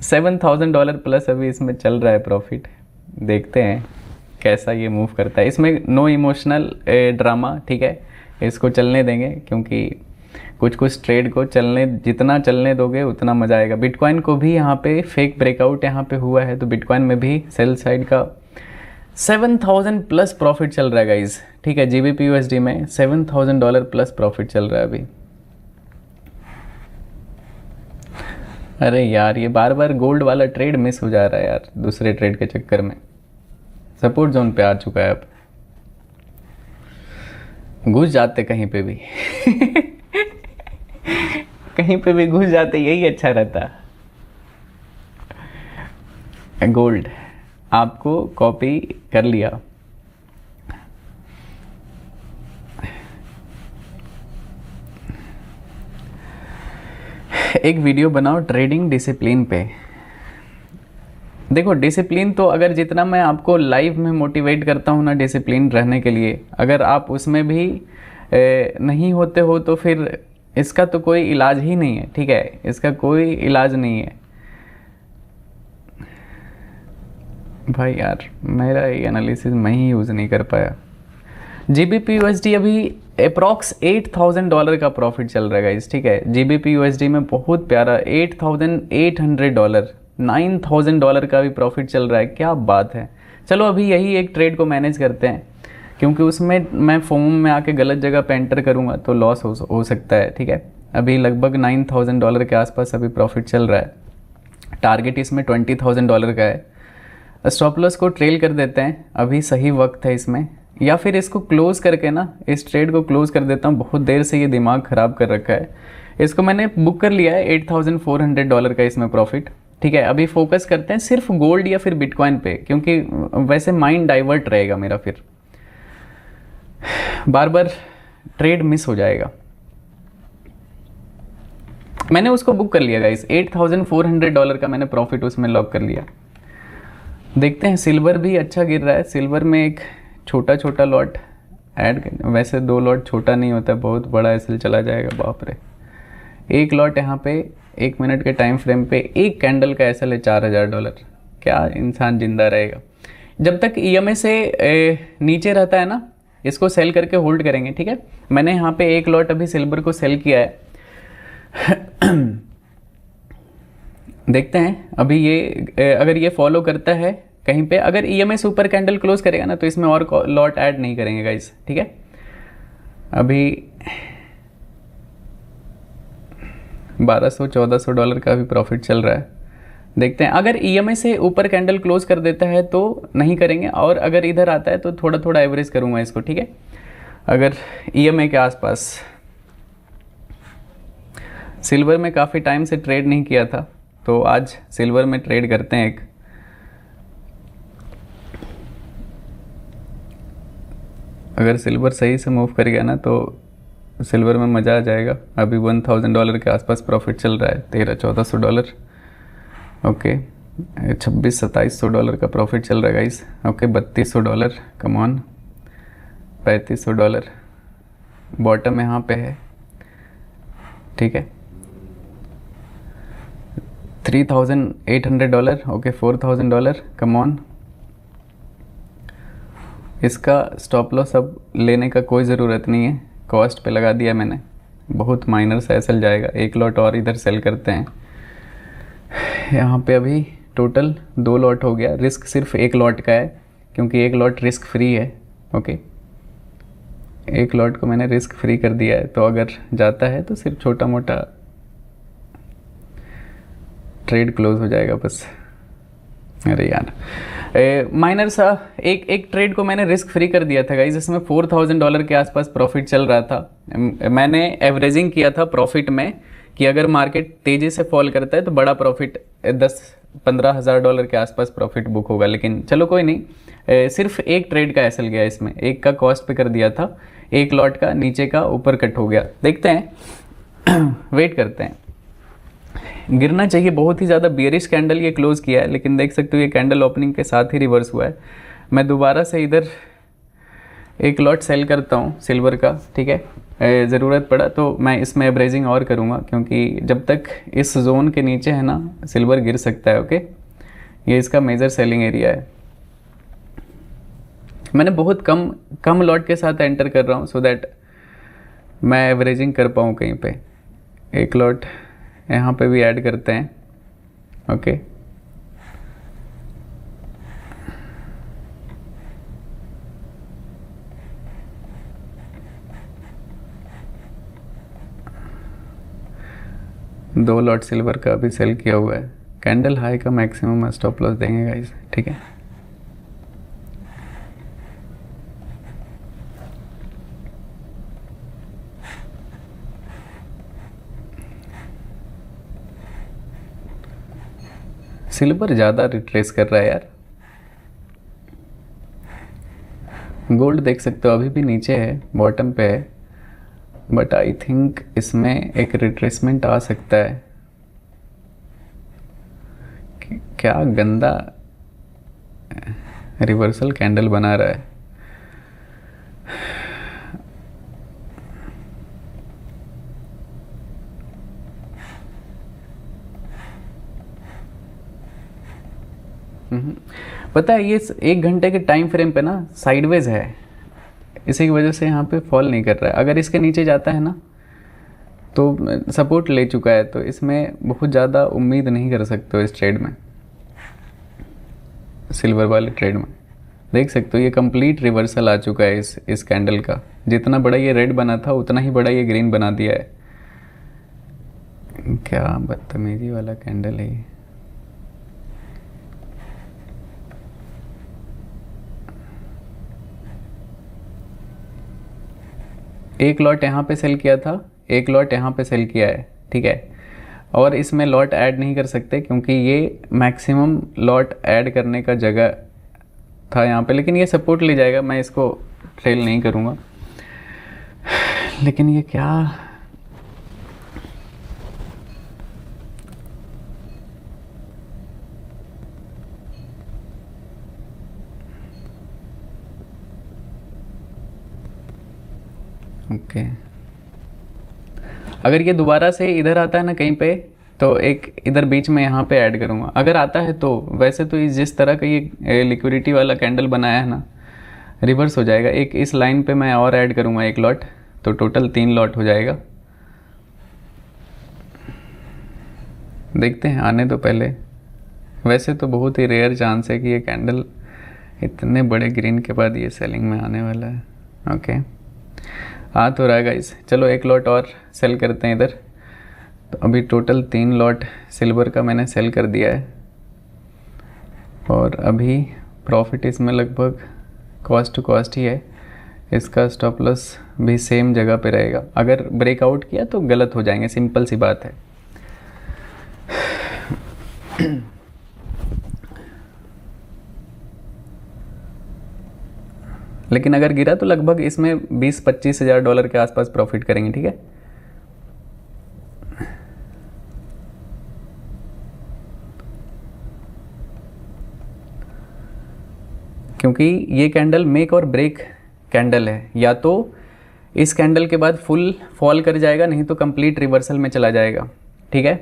$7000 प्लस अभी इसमें चल रहा है प्रॉफिट। देखते हैं कैसा ये मूव करता है। इसमें नो इमोशनल ड्रामा, ठीक है, इसको चलने देंगे, क्योंकि कुछ कुछ ट्रेड को जितना चलने दोगे उतना मज़ा आएगा। बिटकॉइन को भी यहाँ पे फेक ब्रेकआउट यहाँ पे हुआ है, तो बिटकॉइन में भी सेल साइड का 7000 प्लस प्रॉफिट चल रहा है गाइज, ठीक है। GBP USD में $7000 प्लस प्रॉफिट चल रहा है अभी। अरे यार ये बार बार गोल्ड वाला ट्रेड मिस हो जा रहा है यार, दूसरे ट्रेड के चक्कर में। सपोर्ट जोन पे आ चुका है, अब घुस जाते कहीं पे भी कहीं पे भी घुस जाते, यही अच्छा रहता। गोल्ड आपको कॉपी कर लिया। एक वीडियो बनाओ ट्रेडिंग डिसिप्लिन पे। देखो डिसिप्लिन तो अगर जितना मैं आपको लाइव में मोटिवेट करता हूँ ना डिसिप्लिन रहने के लिए, अगर आप उसमें भी नहीं होते हो तो फिर इसका तो कोई इलाज ही नहीं है, ठीक है। इसका कोई इलाज नहीं है भाई। यार मेरा ये एनालिसिस मैं ही यूज़ नहीं कर पाया। GBP USD अभी अप्रॉक्स $8000 का प्रॉफिट चल रहा है गाइस, ठीक है। GBP USD में बहुत प्यारा $8800, $9000 का भी प्रॉफिट चल रहा है, क्या बात है। चलो अभी यही एक ट्रेड को मैनेज करते हैं, क्योंकि उसमें मैं फोम में आके गलत जगह पे एंटर करूँगा तो लॉस हो सकता है, ठीक है। अभी लगभग $9000 के आसपास अभी प्रॉफिट चल रहा है। टारगेट इसमें $20000 का है। स्टॉप लॉस को ट्रेल कर देते हैं, अभी सही वक्त है इसमें, या फिर इसको क्लोज करके ना इस ट्रेड को क्लोज कर देता हूँ। बहुत देर से ये दिमाग ख़राब कर रखा है। इसको मैंने बुक कर लिया है $8400 का इसमें प्रॉफिट, ठीक है। अभी फोकस करते हैं सिर्फ गोल्ड या फिर बिटकॉइन पे, क्योंकि वैसे माइंड डाइवर्ट रहेगा मेरा, फिर बार बार ट्रेड मिस हो जाएगा। मैंने उसको बुक कर लिया गाइस, $8400 का मैंने प्रॉफिट उसमें लॉक कर लिया। देखते हैं, सिल्वर भी अच्छा गिर रहा है। सिल्वर में एक छोटा लॉट ऐड, वैसे 2 लॉट छोटा नहीं होता, बहुत बड़ा ऐसे चला जाएगा, बाप रे। एक लॉट यहाँ पे 1 मिनट के टाइम फ्रेम पे एक कैंडल का ऐसा है $4000। क्या इंसान जिंदा रहेगा। जब तक EMA से नीचे रहता है ना, इसको सेल करके होल्ड करेंगे, ठीक है। मैंने यहाँ पे एक लॉट अभी सिल्वर को सेल किया है देखते हैं अभी ये अगर ये फॉलो करता है कहीं पे, अगर EMA से ऊपर कैंडल क्लोज करेगा ना तो इसमें और लॉट ऐड नहीं करेंगे गाइस, ठीक है। अभी $1200-1400 का भी प्रॉफिट चल रहा है। देखते हैं, अगर EMA से ऊपर कैंडल क्लोज कर देता है तो नहीं करेंगे, और अगर इधर आता है तो थोड़ा थोड़ा एवरेज करूंगा इसको, ठीक है। अगर EMA के आसपास, सिल्वर में काफ़ी टाइम से ट्रेड नहीं किया था तो आज सिल्वर में ट्रेड करते हैं एक। अगर सिल्वर सही से मूव कर गया ना तो सिल्वर में मज़ा आ जाएगा। अभी $1000 के आसपास प्रॉफिट चल रहा है, $1300-1400, ओके। $2600-2700 का प्रॉफिट चल रहा है guys, okay. $3200, come on. $3500 bottom यहाँ पे है, ठीक है। $3800, ओके। $4000, come on. इसका स्टॉप लॉस अब लेने का कोई ज़रूरत नहीं है, कॉस्ट पे लगा दिया मैंने, बहुत माइनर सा सेल जाएगा। एक लॉट और इधर सेल करते हैं। यहाँ पे अभी टोटल 2 लॉट हो गया, रिस्क सिर्फ एक लॉट का है क्योंकि एक लॉट रिस्क फ्री है, ओके। एक लॉट को मैंने रिस्क फ्री कर दिया है, तो अगर जाता है तो सिर्फ छोटा मोटा ट्रेड क्लोज हो जाएगा बस। अरे यार माइनर सा एक ट्रेड को मैंने रिस्क फ्री कर दिया था गाइस, जिसमें $4000 के आसपास प्रॉफिट चल रहा था। मैंने एवरेजिंग किया था प्रॉफिट में कि अगर मार्केट तेज़ी से फॉल करता है तो बड़ा प्रॉफिट $10-15 हज़ार के आसपास प्रॉफिट बुक होगा, लेकिन चलो कोई नहीं। सिर्फ एक ट्रेड का एसएल गया इसमें, एक का कॉस्ट पे कर दिया था, एक लॉट का नीचे का ऊपर कट हो गया। देखते हैं वेट करते हैं, गिरना चाहिए। बहुत ही ज़्यादा बियरिश कैंडल ये क्लोज किया है, लेकिन देख सकते हो ये कैंडल ओपनिंग के साथ ही रिवर्स हुआ है। मैं दोबारा से इधर एक लॉट सेल करता हूँ सिल्वर का, ठीक है। ज़रूरत पड़ा तो मैं इसमें एवरेजिंग और करूँगा, क्योंकि जब तक इस जोन के नीचे है ना सिल्वर गिर सकता है, ओके। ये इसका मेजर सेलिंग एरिया है। मैंने बहुत कम लॉट के साथ एंटर कर रहा हूँ, सो दैट मैं एवरेजिंग कर पाऊँ कहीं पे। एक लॉट यहाँ पे भी ऐड करते हैं। ओके, दो लॉट सिल्वर का अभी सेल किया हुआ है। कैंडल हाई का मैक्सिमम स्टॉप लॉस देंगे गाइस, ठीक है। सिल्वर ज़्यादा रिट्रेस कर रहा है यार। गोल्ड देख सकते हो अभी भी नीचे है, बॉटम पे है, बट आई थिंक इसमें एक रिट्रेसमेंट आ सकता है। क्या गंदा रिवर्सल कैंडल बना रहा है। पता है ये 1 घंटे के टाइम फ्रेम पे ना साइडवेज है, इसी की वजह से यहाँ पे फॉल नहीं कर रहा है। अगर इसके नीचे जाता है ना तो सपोर्ट ले चुका है, तो इसमें बहुत ज़्यादा उम्मीद नहीं कर सकते हो इस ट्रेड में, सिल्वर वाले ट्रेड में। देख सकते हो ये कंप्लीट रिवर्सल आ चुका है इस कैंडल का। जितना बड़ा ये रेड बना था उतना ही बड़ा ये ग्रीन बना दिया है। क्या बदतमीजी वाला कैंडल है ये। एक लॉट यहाँ पे सेल किया था, एक लॉट यहाँ पे सेल किया है, ठीक है। और इसमें लॉट ऐड नहीं कर सकते क्योंकि ये मैक्सिमम लॉट ऐड करने का जगह था यहाँ पे, लेकिन ये सपोर्ट ले जाएगा, मैं इसको ट्रेल नहीं करूँगा। लेकिन ये क्या, ओके अगर ये दोबारा से इधर आता है ना कहीं पे, तो एक इधर बीच में यहाँ पे ऐड करूँगा अगर आता है तो। वैसे तो जिस तरह का ये लिक्विडिटी वाला कैंडल बनाया है ना, रिवर्स हो जाएगा। एक इस लाइन पे मैं और ऐड करूँगा एक लॉट, तो टोटल 3 लॉट हो जाएगा। देखते हैं आने तो पहले। वैसे तो बहुत ही रेयर चांस है कि ये कैंडल इतने बड़े ग्रीन के बाद ये सेलिंग में आने वाला है। ओके, आ तो रहा है गाइस। चलो एक लॉट और सेल करते हैं इधर। तो अभी टोटल 3 लॉट सिल्वर का मैंने सेल कर दिया है, और अभी प्रॉफिट इसमें लगभग कॉस्ट टू कॉस्ट ही है। इसका स्टॉप लॉस भी सेम जगह पे रहेगा। अगर ब्रेकआउट किया तो गलत हो जाएंगे, सिंपल सी बात है। लेकिन अगर गिरा तो लगभग इसमें 20-25 हज़ार डॉलर के आसपास प्रॉफिट करेंगे, ठीक है। क्योंकि ये कैंडल मेक और ब्रेक कैंडल है। या तो इस कैंडल के बाद फुल फॉल कर जाएगा, नहीं तो कंप्लीट रिवर्सल में चला जाएगा, ठीक है।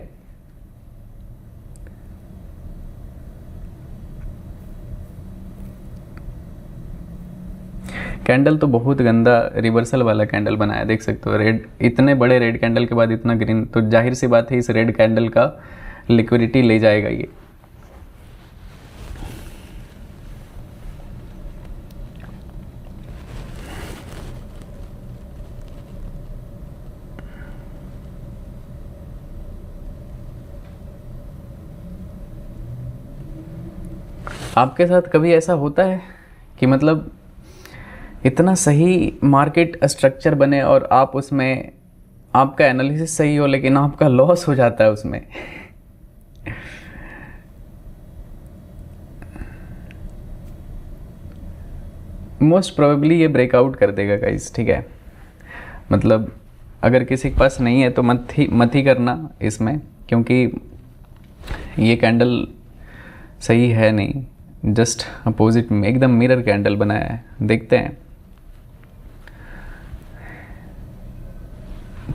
कैंडल तो बहुत गंदा रिवर्सल वाला कैंडल बनाया, देख सकते हो। रेड, इतने बड़े रेड कैंडल के बाद इतना ग्रीन, तो जाहिर सी बात है इस रेड कैंडल का लिक्विडिटी ले जाएगा ये। आपके साथ कभी ऐसा होता है कि मतलब इतना सही मार्केट स्ट्रक्चर बने और आप उसमें, आपका एनालिसिस सही हो लेकिन आपका लॉस हो जाता है उसमें? मोस्ट प्रोबेबली ये ब्रेकआउट कर देगा गाइस, ठीक है। मतलब अगर किसी के पास नहीं है तो मत ही करना इसमें, क्योंकि ये कैंडल सही है नहीं, जस्ट अपोजिट में एकदम मिरर कैंडल बनाया है। देखते हैं।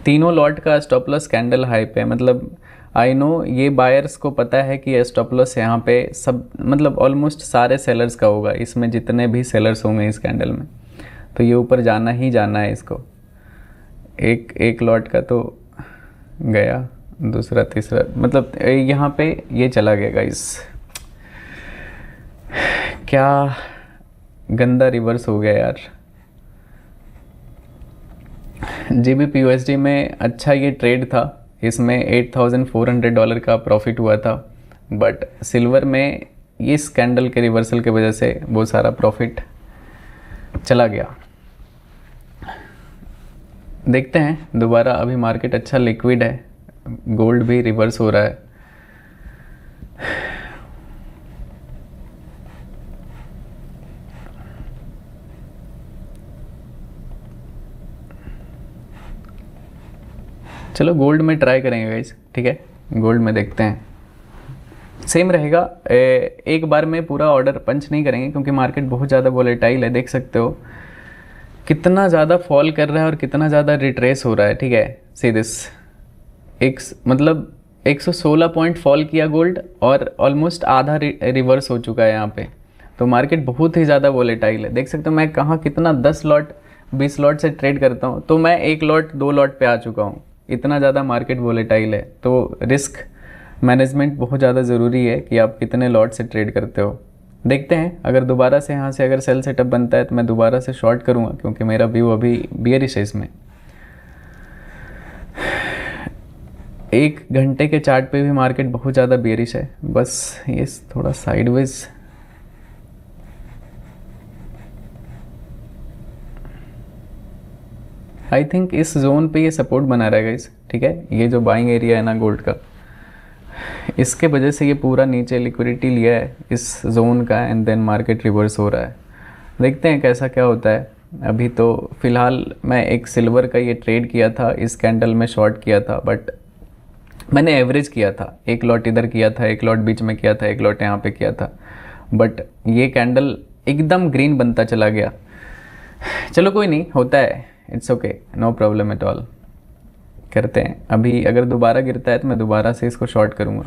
तीनों लॉट का स्टॉप लॉस कैंडल हाई पे, मतलब आई नो ये बायर्स को पता है कि स्टॉप लॉस यहाँ पे सब, मतलब ऑलमोस्ट सारे सेलर्स का होगा इसमें, जितने भी सेलर्स होंगे इस कैंडल में, तो ये ऊपर जाना ही जाना है इसको। एक एक लॉट का तो गया, दूसरा तीसरा, मतलब यहाँ पे ये चला गया गाइस, क्या गंदा रिवर्स हो गया यार। GBP USD में अच्छा ये ट्रेड था, इसमें $8,400 का प्रॉफिट हुआ था, बट सिल्वर में इस कैंडल के रिवर्सल की वजह से वो सारा प्रॉफिट चला गया। देखते हैं दोबारा, अभी मार्केट अच्छा लिक्विड है, गोल्ड भी रिवर्स हो रहा है। चलो गोल्ड में ट्राई करेंगे गाइस, ठीक है, गोल्ड में देखते हैं, सेम रहेगा। एक बार में पूरा ऑर्डर पंच नहीं करेंगे क्योंकि मार्केट बहुत ज़्यादा वोलेटाइल है, देख सकते हो कितना ज़्यादा फॉल कर रहा है और कितना ज़्यादा रिट्रेस हो रहा है, ठीक है। सी दिस, मतलब 116 पॉइंट फॉल किया गोल्ड और ऑलमोस्ट आधा रिवर्स हो चुका है यहाँ पे, तो मार्केट बहुत ही ज़्यादा वोलेटाइल है। देख सकते हो मैं कहाँ कितना 10 लॉट 20 लॉट से ट्रेड करता हूँ, तो मैं 1 लॉट 2 लॉट पे आ चुका हूँ, इतना ज़्यादा मार्केट वोलेटाइल है। तो रिस्क मैनेजमेंट बहुत ज़्यादा ज़रूरी है कि आप कितने लॉट से ट्रेड करते हो। देखते हैं अगर दोबारा से यहाँ से अगर सेल सेटअप बनता है तो मैं दोबारा से शॉर्ट करूँगा, क्योंकि मेरा व्यू अभी बियरिश है इसमें। 1 घंटे के चार्ट पे भी मार्केट बहुत ज़्यादा बियरिश है, बस ये थोड़ा साइडवेज आई थिंक इस जोन पे ये सपोर्ट बना रहेगा इस, ठीक है। ये जो बाइंग एरिया है ना गोल्ड का, इसके वजह से ये पूरा नीचे लिक्विडिटी लिया है इस जोन का, एंड देन मार्केट रिवर्स हो रहा है। देखते हैं कैसा क्या होता है। अभी तो फ़िलहाल मैं एक सिल्वर का ये ट्रेड किया था, इस कैंडल में शॉर्ट किया था, बट मैंने एवरेज किया था, 1 लॉट इधर किया था, 1 लॉट बीच में किया था, 1 लॉट यहाँ पे किया था, बट ये कैंडल एकदम ग्रीन बनता चला गया। चलो कोई नहीं, होता है, it's okay, no problem at all. करते हैं, अभी अगर दोबारा गिरता है तो मैं दोबारा से इसको शॉर्ट करूँगा।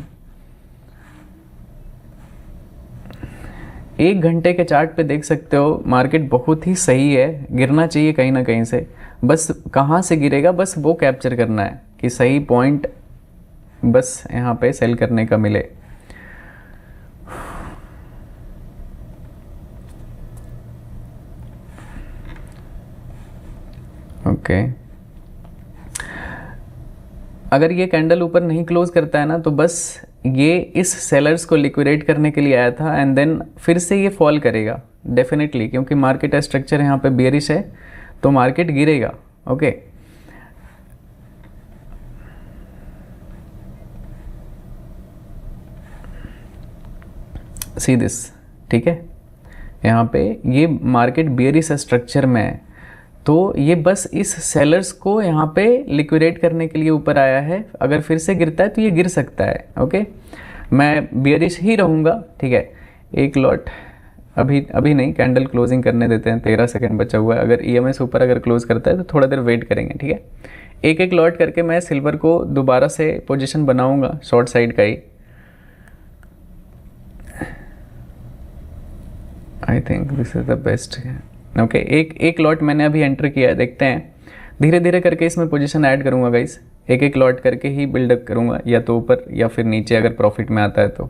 1 घंटे के चार्ट पे देख सकते हो मार्केट बहुत ही सही है, गिरना चाहिए कहीं ना कहीं से, बस कहाँ से गिरेगा बस वो कैप्चर करना है कि सही पॉइंट बस यहाँ पे सेल करने का मिले। ओके अगर ये कैंडल ऊपर नहीं क्लोज करता है ना, तो बस ये इस सेलर्स को लिक्विडेट करने के लिए आया था, एंड देन फिर से ये फॉल करेगा डेफिनेटली, क्योंकि मार्केट स्ट्रक्चर यहाँ पे बेरिश है, तो मार्केट गिरेगा। ओके सी दिस, ठीक है, यहाँ पे ये मार्केट बेरिश स्ट्रक्चर में है, तो ये बस इस सेलर्स को यहाँ पे लिक्विडेट करने के लिए ऊपर आया है। अगर फिर से गिरता है तो ये गिर सकता है। ओके मैं बियरिश ही रहूँगा, ठीक है। 1 लॉट अभी नहीं, कैंडल क्लोजिंग करने देते हैं, 13 सेकंड बचा हुआ है। अगर EMS ऊपर अगर क्लोज करता है तो थोड़ा देर वेट करेंगे, ठीक है। 1 लॉट करके मैं सिल्वर को दोबारा से पोजिशन बनाऊँगा शॉर्ट साइड का ही। I think this is the best. Okay एक लॉट मैंने अभी एंटर किया है, देखते हैं धीरे धीरे करके इसमें पोजीशन ऐड करूंगा गाइस, 1 लॉट करके ही बिल्डअप करूंगा, या तो ऊपर या फिर नीचे अगर प्रॉफिट में आता है तो।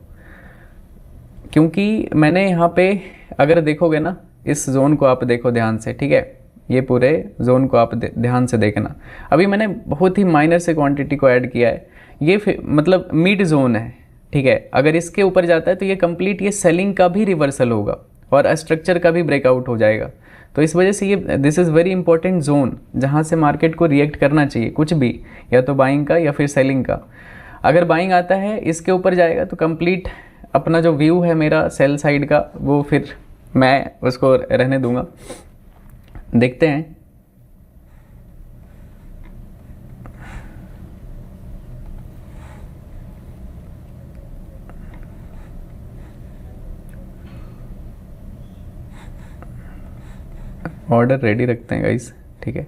क्योंकि मैंने यहाँ पे अगर देखोगे ना, इस जोन को आप देखो ध्यान से, ठीक है, ये पूरे जोन को आप ध्यान से देखना। अभी मैंने बहुत ही माइनर से क्वांटिटी को ऐड किया है, ये मतलब मिड जोन है, ठीक है। अगर इसके ऊपर जाता है तो ये कंप्लीट ये सेलिंग का भी रिवर्सल होगा और स्ट्रक्चर का भी ब्रेकआउट हो जाएगा। तो इस वजह से ये this is very important zone जहाँ से मार्केट को रिएक्ट करना चाहिए कुछ भी, या तो बाइंग का या फिर सेलिंग का। अगर बाइंग आता है इसके ऊपर जाएगा तो कंप्लीट अपना जो व्यू है मेरा सेल साइड का, वो फिर मैं उसको रहने दूंगा। देखते हैं ऑर्डर रेडी रखते हैं गाइस, ठीक है।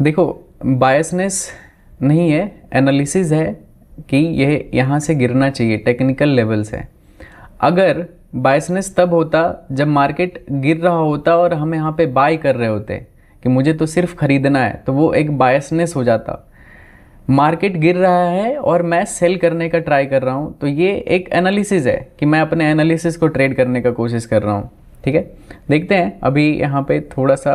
देखो बायसनेस नहीं है, एनालिसिस है, कि यह यहाँ से गिरना चाहिए टेक्निकल लेवल से। अगर बायसनेस तब होता जब मार्केट गिर रहा होता और हम यहाँ पे बाय कर रहे होते कि मुझे तो सिर्फ खरीदना है, तो वो एक बायसनेस हो जाता। मार्केट गिर रहा है और मैं सेल करने का ट्राई कर रहा हूँ, तो ये एक एनालिसिस है कि मैं अपने एनालिसिस को ट्रेड करने का कोशिश कर रहा हूँ। ठीक है, देखते हैं अभी यहाँ पे थोड़ा सा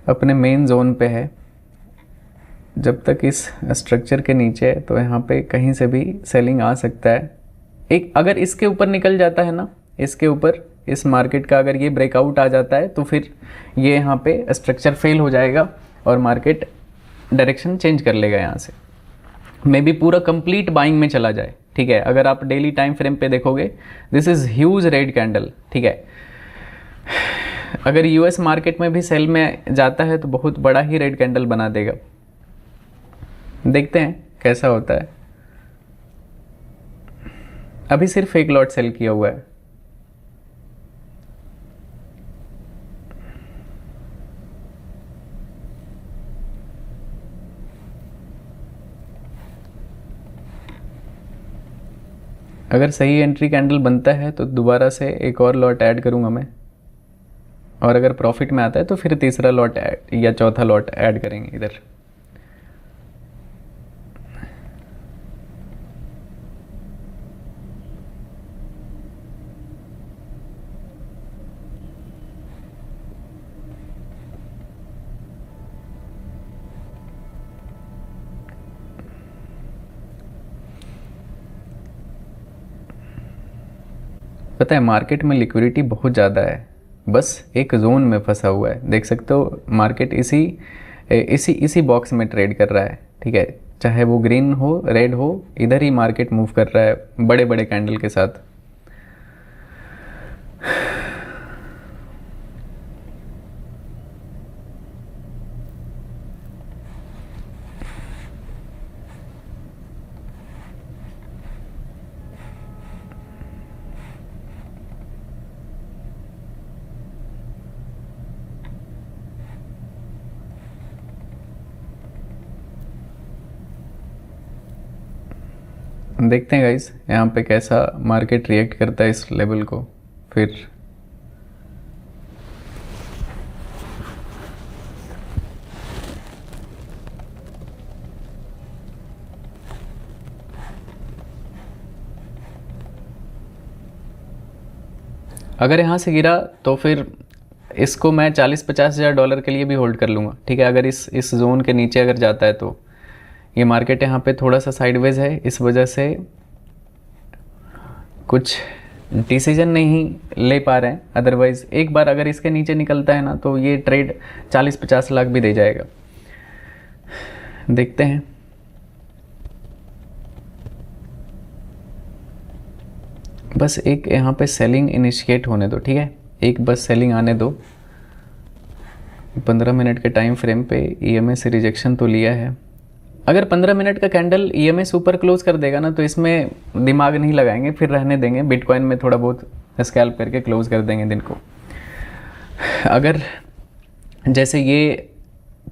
अपने मेन जोन पे है, जब तक इस स्ट्रक्चर के नीचे है तो यहाँ पे कहीं से भी सेलिंग आ सकता है। एक अगर इसके ऊपर निकल जाता है ना, इसके ऊपर इस मार्केट का अगर ये ब्रेकआउट आ जाता है तो फिर ये यहाँ पे स्ट्रक्चर फेल हो जाएगा और मार्केट डायरेक्शन चेंज कर लेगा यहाँ से, मे बी पूरा कंप्लीट बाइंग में चला जाए। ठीक है, अगर आप डेली टाइम फ्रेम पे देखोगे, this is huge red candle. ठीक है, अगर यूएस मार्केट में भी सेल में जाता है तो बहुत बड़ा ही रेड कैंडल बना देगा। देखते हैं कैसा होता है। अभी सिर्फ एक लॉट सेल किया हुआ है। अगर सही एंट्री कैंडल बनता है तो दोबारा से एक और लॉट ऐड करूंगा मैं, और अगर प्रॉफिट में आता है तो फिर तीसरा लॉट ऐड या चौथा लॉट ऐड करेंगे इधर। पता है मार्केट में लिक्विडिटी बहुत ज़्यादा है, बस एक जोन में फंसा हुआ है। देख सकते हो मार्केट इसी इसी इसी बॉक्स में ट्रेड कर रहा है। ठीक है, चाहे वो ग्रीन हो रेड हो, इधर ही मार्केट मूव कर रहा है बड़े बड़े कैंडल के साथ। देखते हैं गाइस यहाँ पे कैसा मार्केट रिएक्ट करता है इस लेवल को। फिर अगर यहाँ से गिरा तो फिर इसको मैं 40-50 हज़ार डॉलर के लिए भी होल्ड कर लूँगा। ठीक है, अगर इस जोन के नीचे अगर जाता है तो ये मार्केट यहाँ पे थोड़ा सा साइडवेज है, इस वजह से कुछ डिसीजन नहीं ले पा रहे हैं। अदरवाइज़ एक बार अगर इसके नीचे निकलता है ना तो ये ट्रेड 40-50 लाख भी दे जाएगा। देखते हैं। बस एक यहाँ पे सेलिंग इनिशिएट होने दो। ठीक है, एक बस सेलिंग आने दो। 15 मिनट के टाइम फ्रेम पे ईएमए से रिजेक्शन तो लिया है। अगर 15 मिनट का कैंडल ईएमए सुपर क्लोज कर देगा ना तो इसमें दिमाग नहीं लगाएंगे, फिर रहने देंगे। बिटकॉइन में थोड़ा बहुत स्कैल्प करके क्लोज कर देंगे दिन को। अगर जैसे ये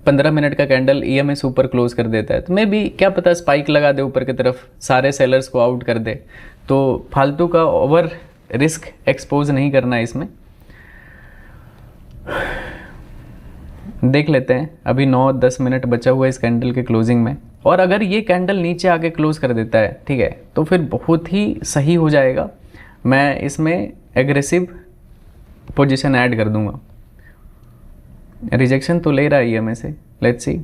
15 मिनट का कैंडल ईएमए सुपर क्लोज कर देता है तो मे बी क्या पता स्पाइक लगा दे ऊपर की तरफ, सारे सेलर्स को आउट कर दे। तो फालतू का ओवर रिस्क एक्सपोज नहीं करना है इसमें। देख लेते हैं, अभी 9-10 मिनट बचा हुआ है इस कैंडल के क्लोजिंग में। और अगर ये कैंडल नीचे आके क्लोज कर देता है, ठीक है, तो फिर बहुत ही सही हो जाएगा। मैं इसमें एग्रेसिव पोजीशन ऐड कर दूंगा। रिजेक्शन तो ले रहा है ईएमए से, लेट्स सी।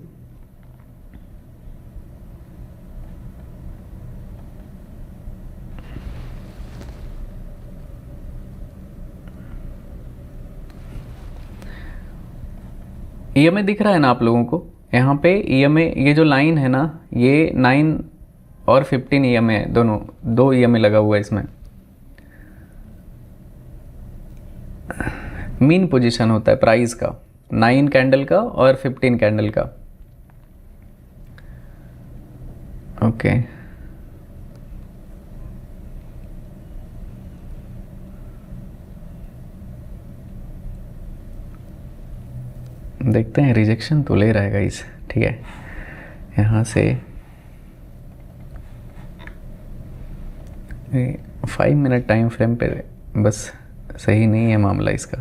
ईएमए दिख रहा है ना आप लोगों को? यहाँ पे ईएमए, ये जो लाइन है ना, ये 9 और 15 ईएमए है, दोनों 2 ईएमए लगा हुआ है इसमें। मीन पोजीशन होता है प्राइस का, 9 कैंडल का और 15 कैंडल का। ओके, देखते हैं। रिजेक्शन तो ले रहा है गाइस, ठीक है। यहाँ से 5 मिनट टाइम फ्रेम पे बस सही नहीं है मामला इसका,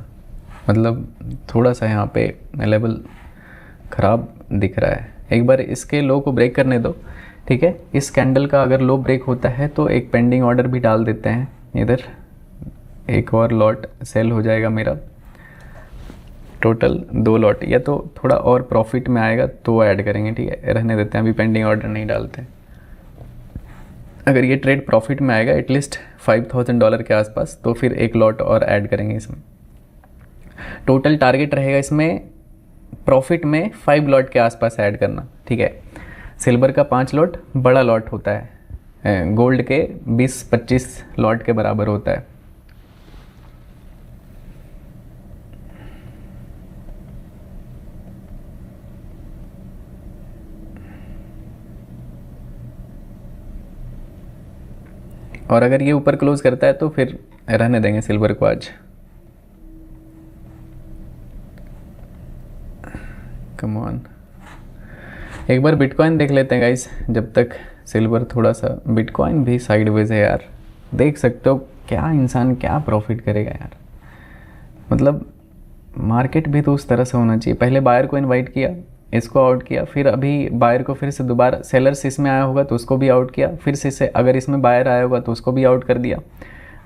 मतलब थोड़ा सा यहाँ पे लेवल ख़राब दिख रहा है। एक बार इसके लो को ब्रेक करने दो, ठीक है। इस कैंडल का अगर लो ब्रेक होता है तो एक पेंडिंग ऑर्डर भी डाल देते हैं इधर, एक और लॉट सेल हो जाएगा मेरा, टोटल 2 लॉट, या तो थोड़ा और प्रॉफिट में आएगा तो ऐड करेंगे, ठीक है। रहने देते हैं, अभी पेंडिंग ऑर्डर नहीं डालते। अगर ये ट्रेड प्रॉफिट में आएगा एटलीस्ट $5000 के आसपास, तो फिर एक लॉट और ऐड करेंगे इसमें। टोटल टारगेट रहेगा इसमें प्रॉफिट में 5 लॉट के आसपास ऐड करना, ठीक है। सिल्वर का 5 लॉट बड़ा लॉट होता है, गोल्ड के 20-25 लॉट के बराबर होता है। और अगर ये ऊपर क्लोज करता है तो फिर रहने देंगे सिल्वर को आज। कम ऑन, एक बार बिटकॉइन देख लेते हैं गाइस, जब तक सिल्वर थोड़ा सा। बिटकॉइन भी साइडवेज है यार, देख सकते हो क्या इंसान क्या प्रॉफिट करेगा यार, मतलब मार्केट भी तो उस तरह से होना चाहिए। पहले बायर को इनवाइट किया, इसको आउट किया, फिर अभी बायर को फिर से दोबारा, सेलर्स इसमें आया होगा तो उसको भी आउट किया, फिर से अगर इसमें बायर आया होगा तो उसको भी आउट कर दिया।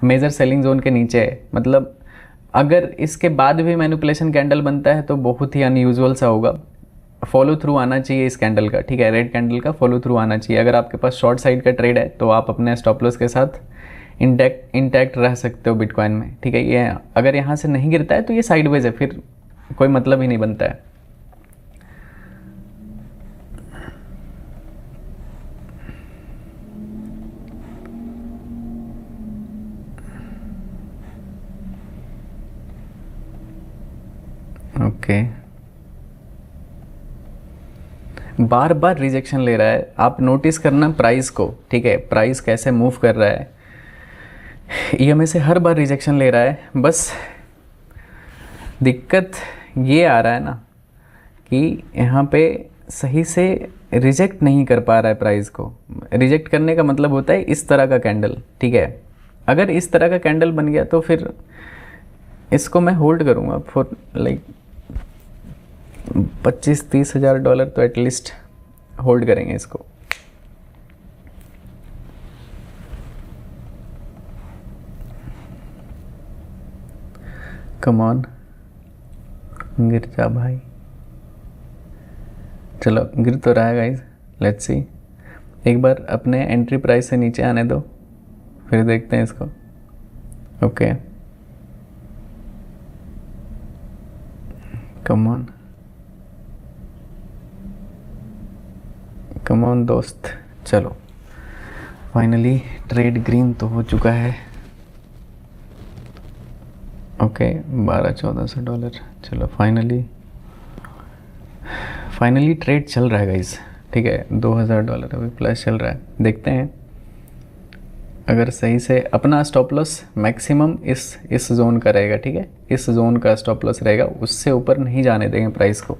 मेजर सेलिंग जोन के नीचे है, मतलब अगर इसके बाद भी मैनिपुलेशन कैंडल बनता है तो बहुत ही अनयूजुअल सा होगा। फॉलो थ्रू आना चाहिए इस कैंडल का, ठीक है, रेड कैंडल का फॉलो थ्रू आना चाहिए। अगर आपके पास शॉर्ट साइड का ट्रेड है तो आप अपने स्टॉप लॉस के साथ इंटैक्ट रह सकते हो बिटकॉइन में, ठीक है। ये अगर यहाँ से नहीं गिरता है तो ये साइडवेज है, फिर कोई मतलब ही नहीं बनता है। ओके, बार बार रिजेक्शन ले रहा है, आप नोटिस करना प्राइस को, ठीक है, प्राइस कैसे मूव कर रहा है। ईएमए से हर बार रिजेक्शन ले रहा है, बस दिक्कत ये आ रहा है ना कि यहाँ पे सही से रिजेक्ट नहीं कर पा रहा है प्राइस को। रिजेक्ट करने का मतलब होता है इस तरह का कैंडल, ठीक है। अगर इस तरह का कैंडल बन गया तो फिर इसको मैं होल्ड करूँगा फॉर लाइक $25-30 तो एटलीस्ट होल्ड करेंगे इसको। कम ऑन, गिर जा भाई, चलो गिर तो रहा है गाइस, लेट्स सी। एक बार अपने एंट्री प्राइस से नीचे आने दो, फिर देखते हैं इसको। Okay, come on come on दोस्त, चलो फाइनली ट्रेड ग्रीन तो हो चुका है। ओके, $1200-1400, चलो फाइनली ट्रेड चल रहा है गाइस, ठीक है। $2000 अभी प्लस चल रहा है, देखते हैं अगर सही से अपना स्टॉप लॉस मैक्सिमम इस जोन का रहेगा, ठीक है। इस जोन का स्टॉप लॉस रहेगा, उससे ऊपर नहीं जाने देंगे प्राइस को।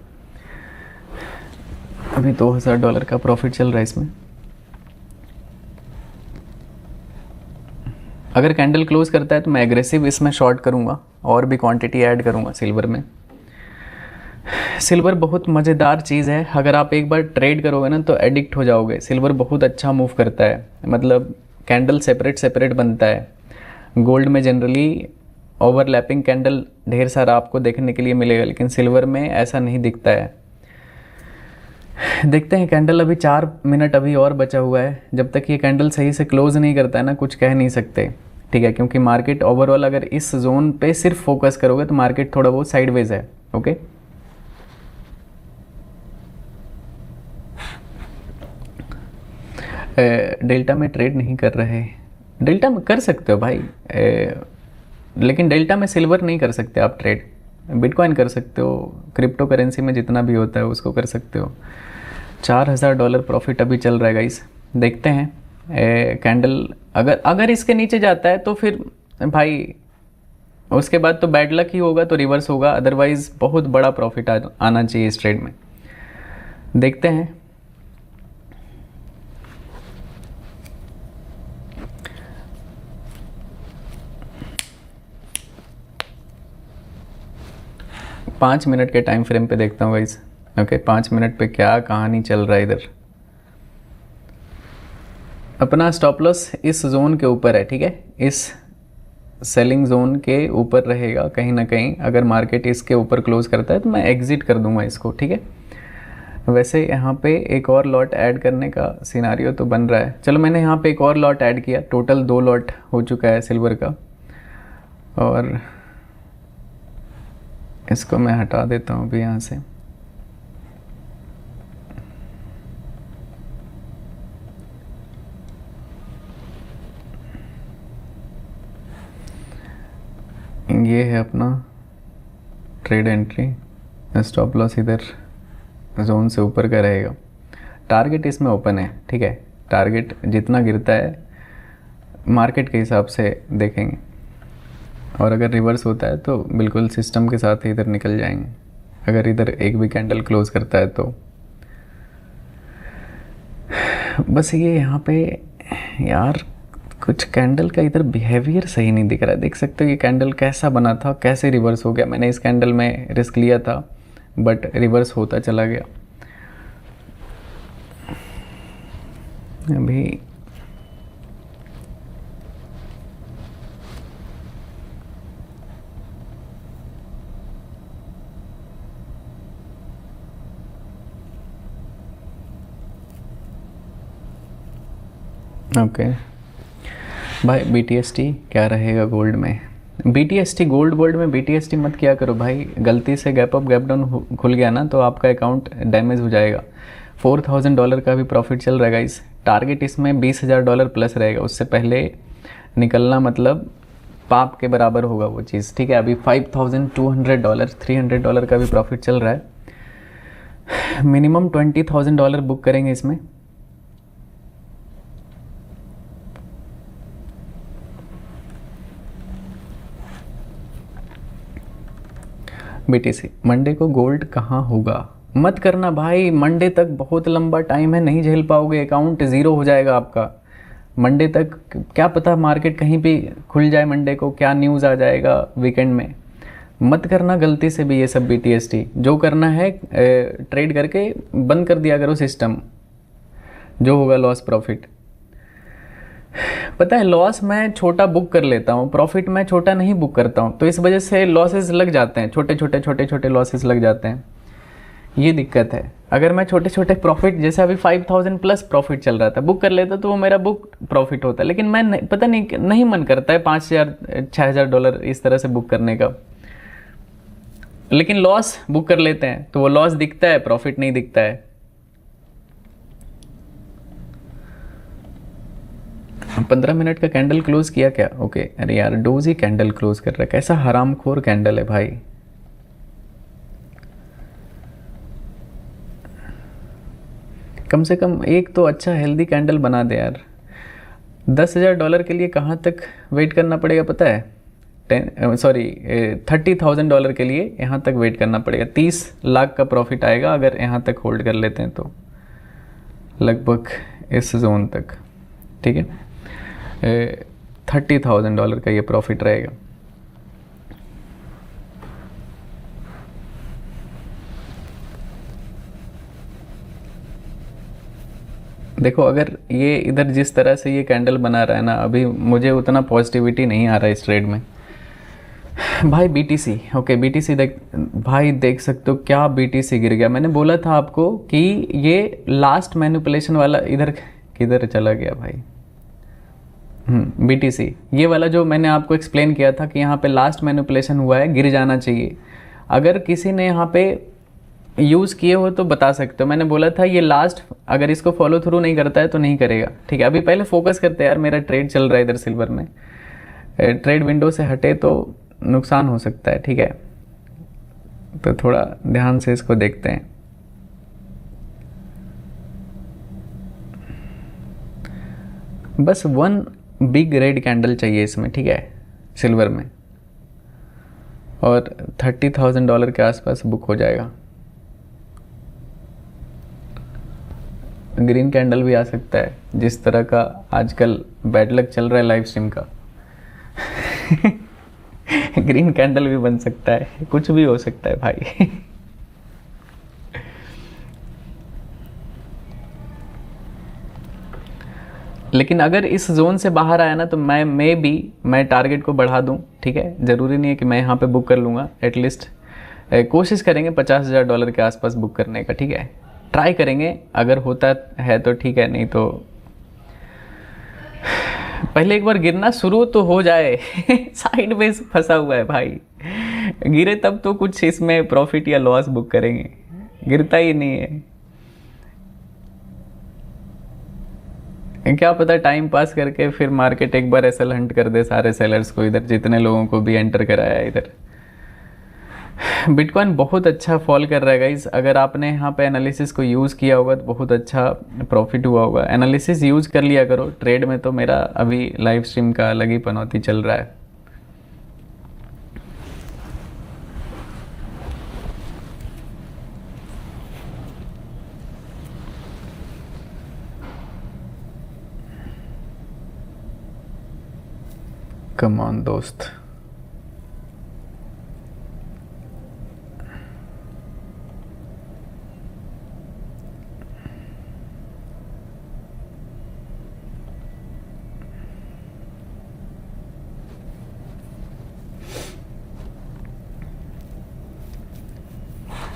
अभी $2000 का प्रॉफिट चल रहा है इसमें। अगर कैंडल क्लोज करता है तो मैं एग्रेसिव इसमें शॉर्ट करूंगा और भी क्वांटिटी ऐड करूंगा सिल्वर में। सिल्वर बहुत मज़ेदार चीज़ है, अगर आप एक बार ट्रेड करोगे ना तो एडिक्ट हो जाओगे। सिल्वर बहुत अच्छा मूव करता है, मतलब कैंडल सेपरेट बनता है। गोल्ड में जनरली ओवरलैपिंग कैंडल ढेर सारा आपको देखने के लिए मिलेगा, लेकिन सिल्वर में ऐसा नहीं दिखता है। देखते हैं, कैंडल अभी 4 मिनट अभी और बचा हुआ है। जब तक ये कैंडल सही से क्लोज नहीं करता है ना, कुछ कह नहीं सकते, ठीक है। क्योंकि मार्केट ओवरऑल अगर इस जोन पे सिर्फ फोकस करोगे तो मार्केट थोड़ा बहुत साइडवेज है। ओके, डेल्टा में ट्रेड नहीं कर रहे, डेल्टा में कर सकते हो भाई, लेकिन डेल्टा में सिल्वर नहीं कर सकते आप ट्रेड। बिटकॉइन कर सकते हो, क्रिप्टो करेंसी में जितना भी होता है उसको कर सकते हो। $4000 प्रॉफिट अभी चल रहा है गाइस, देखते हैं कैंडल अगर इसके नीचे जाता है तो फिर भाई उसके बाद तो बैड लक ही होगा, तो रिवर्स होगा। अदरवाइज बहुत बड़ा प्रॉफिट आना चाहिए इस ट्रेड में, देखते हैं। 5 मिनट के टाइम फ्रेम पे देखता हूँ गाइस। ओके 5 मिनट पे क्या कहानी चल रहा है इधर। अपना स्टॉप लॉस इस जोन के ऊपर है, ठीक है, इस सेलिंग जोन के ऊपर रहेगा कहीं ना कहीं। अगर मार्केट इसके ऊपर क्लोज करता है तो मैं एग्जिट कर दूंगा इसको, ठीक है। वैसे यहाँ पे एक और लॉट ऐड करने का सिनारियो तो बन रहा है। चलो मैंने यहाँ पे एक और लॉट ऐड किया, टोटल 2 लॉट हो चुका है सिल्वर का, और इसको मैं हटा देता हूँ अभी यहाँ से। ये है अपना ट्रेड एंट्री, स्टॉप लॉस इधर जोन से ऊपर का रहेगा। टारगेट इसमें ओपन है, ठीक है। टारगेट जितना गिरता है मार्केट के हिसाब से देखेंगे, और अगर रिवर्स होता है तो बिल्कुल सिस्टम के साथ ही इधर निकल जाएंगे। अगर इधर एक भी कैंडल क्लोज करता है तो बस ये यहाँ पे यार कुछ कैंडल का इधर बिहेवियर सही नहीं दिख रहा है। देख सकते हो ये कैंडल कैसा बना था, कैसे रिवर्स हो गया। मैंने इस कैंडल में रिस्क लिया था बट रिवर्स होता चला गया। अभी ओके भाई BTST क्या रहेगा गोल्ड में? BTST गोल्ड में BTST मत किया करो भाई। गलती से गैप अप गैप डाउन खुल गया ना तो आपका अकाउंट डैमेज हो जाएगा। $4000 का भी प्रॉफिट चल रहा है इस टारगेट, इसमें $20000 प्लस रहेगा। उससे पहले निकलना मतलब पाप के बराबर होगा वो चीज़, ठीक है। अभी $5200 $300 का भी प्रॉफिट चल रहा है। मिनिमम $20000 बुक करेंगे इसमें। BTC मंडे को गोल्ड कहाँ होगा? मत करना भाई, मंडे तक बहुत लंबा टाइम है, नहीं झेल पाओगे, अकाउंट ज़ीरो हो जाएगा आपका मंडे तक। क्या पता मार्केट कहीं भी खुल जाए मंडे को, क्या न्यूज़ आ जाएगा वीकेंड में। मत करना गलती से भी ये सब BTST। जो करना है ट्रेड करके बंद कर दिया करो सिस्टम, जो होगा लॉस प्रॉफिट। पता है लॉस मैं छोटा बुक कर लेता हूँ, प्रॉफिट मैं छोटा नहीं बुक करता हूँ, तो इस वजह से लॉसेस लग जाते हैं, छोटे छोटे लॉसेस लग जाते हैं। ये दिक्कत है। अगर मैं छोटे छोटे प्रॉफिट, जैसे अभी 5000 प्लस प्रॉफिट चल रहा था, बुक कर लेता तो वो मेरा बुक प्रॉफिट होता। लेकिन मैं पता नहीं मन करता है $5000 $6000 इस तरह से बुक करने का। लेकिन लॉस बुक कर लेते हैं तो वो लॉस दिखता है, प्रॉफिट नहीं दिखता है। 15 मिनट का कैंडल क्लोज किया क्या? ओके अरे यार डोजी कैंडल क्लोज कर रहा है, कैसा हरामखोर कैंडल है भाई। कम से कम एक तो अच्छा हेल्दी कैंडल बना दे यार। $10,000 के लिए कहाँ तक वेट करना पड़ेगा पता है? $30,000 के लिए यहाँ तक वेट करना पड़ेगा। 30 लाख का प्रॉफिट आएगा अगर यहाँ तक होल्ड कर लेते हैं तो, लगभग इस जोन तक, ठीक है। $30,000 का ये प्रॉफिट रहेगा। देखो अगर ये इधर जिस तरह से ये कैंडल बना रहा है ना, अभी मुझे उतना पॉजिटिविटी नहीं आ रहा है इस ट्रेड में भाई। BTC ओके BTC देख सकते हो क्या BTC गिर गया। मैंने बोला था आपको कि ये लास्ट मैनिपुलेशन वाला, इधर किधर चला गया भाई? BTC ये वाला जो मैंने आपको एक्सप्लेन किया था कि यहाँ पे लास्ट मैनिपुलेशन हुआ है, गिर जाना चाहिए। अगर किसी ने यहाँ पे यूज़ किए हो तो बता सकते हो। मैंने बोला था ये लास्ट, अगर इसको फॉलो थ्रू नहीं करता है तो नहीं करेगा, ठीक है। अभी पहले फोकस करते हैं यार, मेरा ट्रेड चल रहा है इधर सिल्वर में। ट्रेड विंडो से हटे तो नुकसान हो सकता है, ठीक है। तो थोड़ा ध्यान से इसको देखते हैं। बस 1 बिग रेड कैंडल चाहिए इसमें, ठीक है, सिल्वर में, और $30,000 के आसपास बुक हो जाएगा। ग्रीन कैंडल भी आ सकता है, जिस तरह का आजकल बैड लक चल रहा है लाइव स्ट्रीम का ग्रीन कैंडल भी बन सकता है, कुछ भी हो सकता है भाई। लेकिन अगर इस जोन से बाहर आया ना तो मैं टारगेट को बढ़ा दूं, ठीक है। ज़रूरी नहीं है कि मैं यहाँ पे बुक कर लूँगा, एटलीस्ट कोशिश करेंगे $50,000 के आसपास बुक करने का, ठीक है। ट्राई करेंगे, अगर होता है तो ठीक है, नहीं तो पहले एक बार गिरना शुरू तो हो जाए। साइड में फंसा हुआ है भाई, गिरे तब तो कुछ इसमें प्रॉफिट या लॉस बुक करेंगे, गिरता ही नहीं है। क्या पता टाइम पास करके फिर मार्केट एक बार ऐसा हंट कर दे सारे सेलर्स को, इधर जितने लोगों को भी एंटर कराया इधर। बिटकॉइन बहुत अच्छा फॉल कर रहा है गाइस। अगर आपने यहाँ पे एनालिसिस को यूज़ किया होगा तो बहुत अच्छा प्रॉफिट हुआ होगा। एनालिसिस यूज़ कर लिया करो, ट्रेड में तो मेरा अभी लाइव स्ट्रीम का अलग ही पनौती चल रहा है। कम ऑन दोस्त,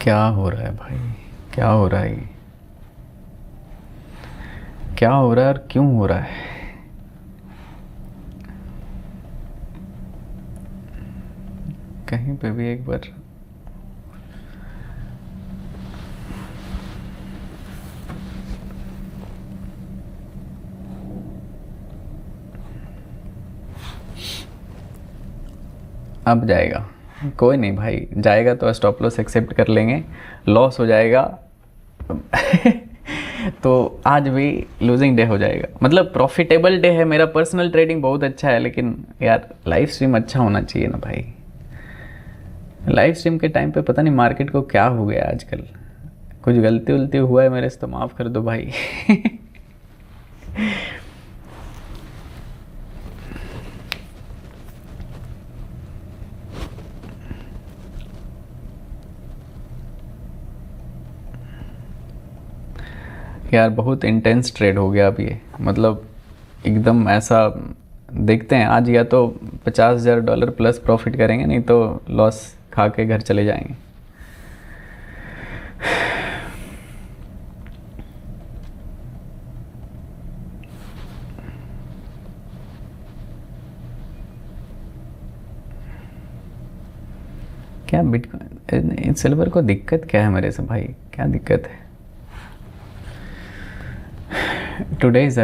क्या हो रहा है भाई, क्या हो रहा है, क्या हो रहा है और क्यों हो रहा है? कहीं पे भी एक बार अब जाएगा, कोई नहीं भाई, जाएगा तो स्टॉप लॉस एक्सेप्ट कर लेंगे, लॉस हो जाएगा तो आज भी लूजिंग डे हो जाएगा। मतलब प्रॉफिटेबल डे है मेरा, पर्सनल ट्रेडिंग बहुत अच्छा है, लेकिन यार लाइव स्ट्रीम अच्छा होना चाहिए ना भाई। लाइव स्ट्रीम के टाइम पे पता नहीं मार्केट को क्या हो गया आजकल, कुछ गलती उलती हुआ है मेरे से तो माफ़ कर दो भाई। यार बहुत इंटेंस ट्रेड हो गया अब ये, मतलब एकदम ऐसा। देखते हैं आज या तो $50,000 प्लस प्रॉफिट करेंगे, नहीं तो लॉस खा के घर चले जाएंगे। क्या बिटकॉइन सिल्वर को दिक्कत क्या है मेरे से भाई, क्या दिक्कत है? टुडेज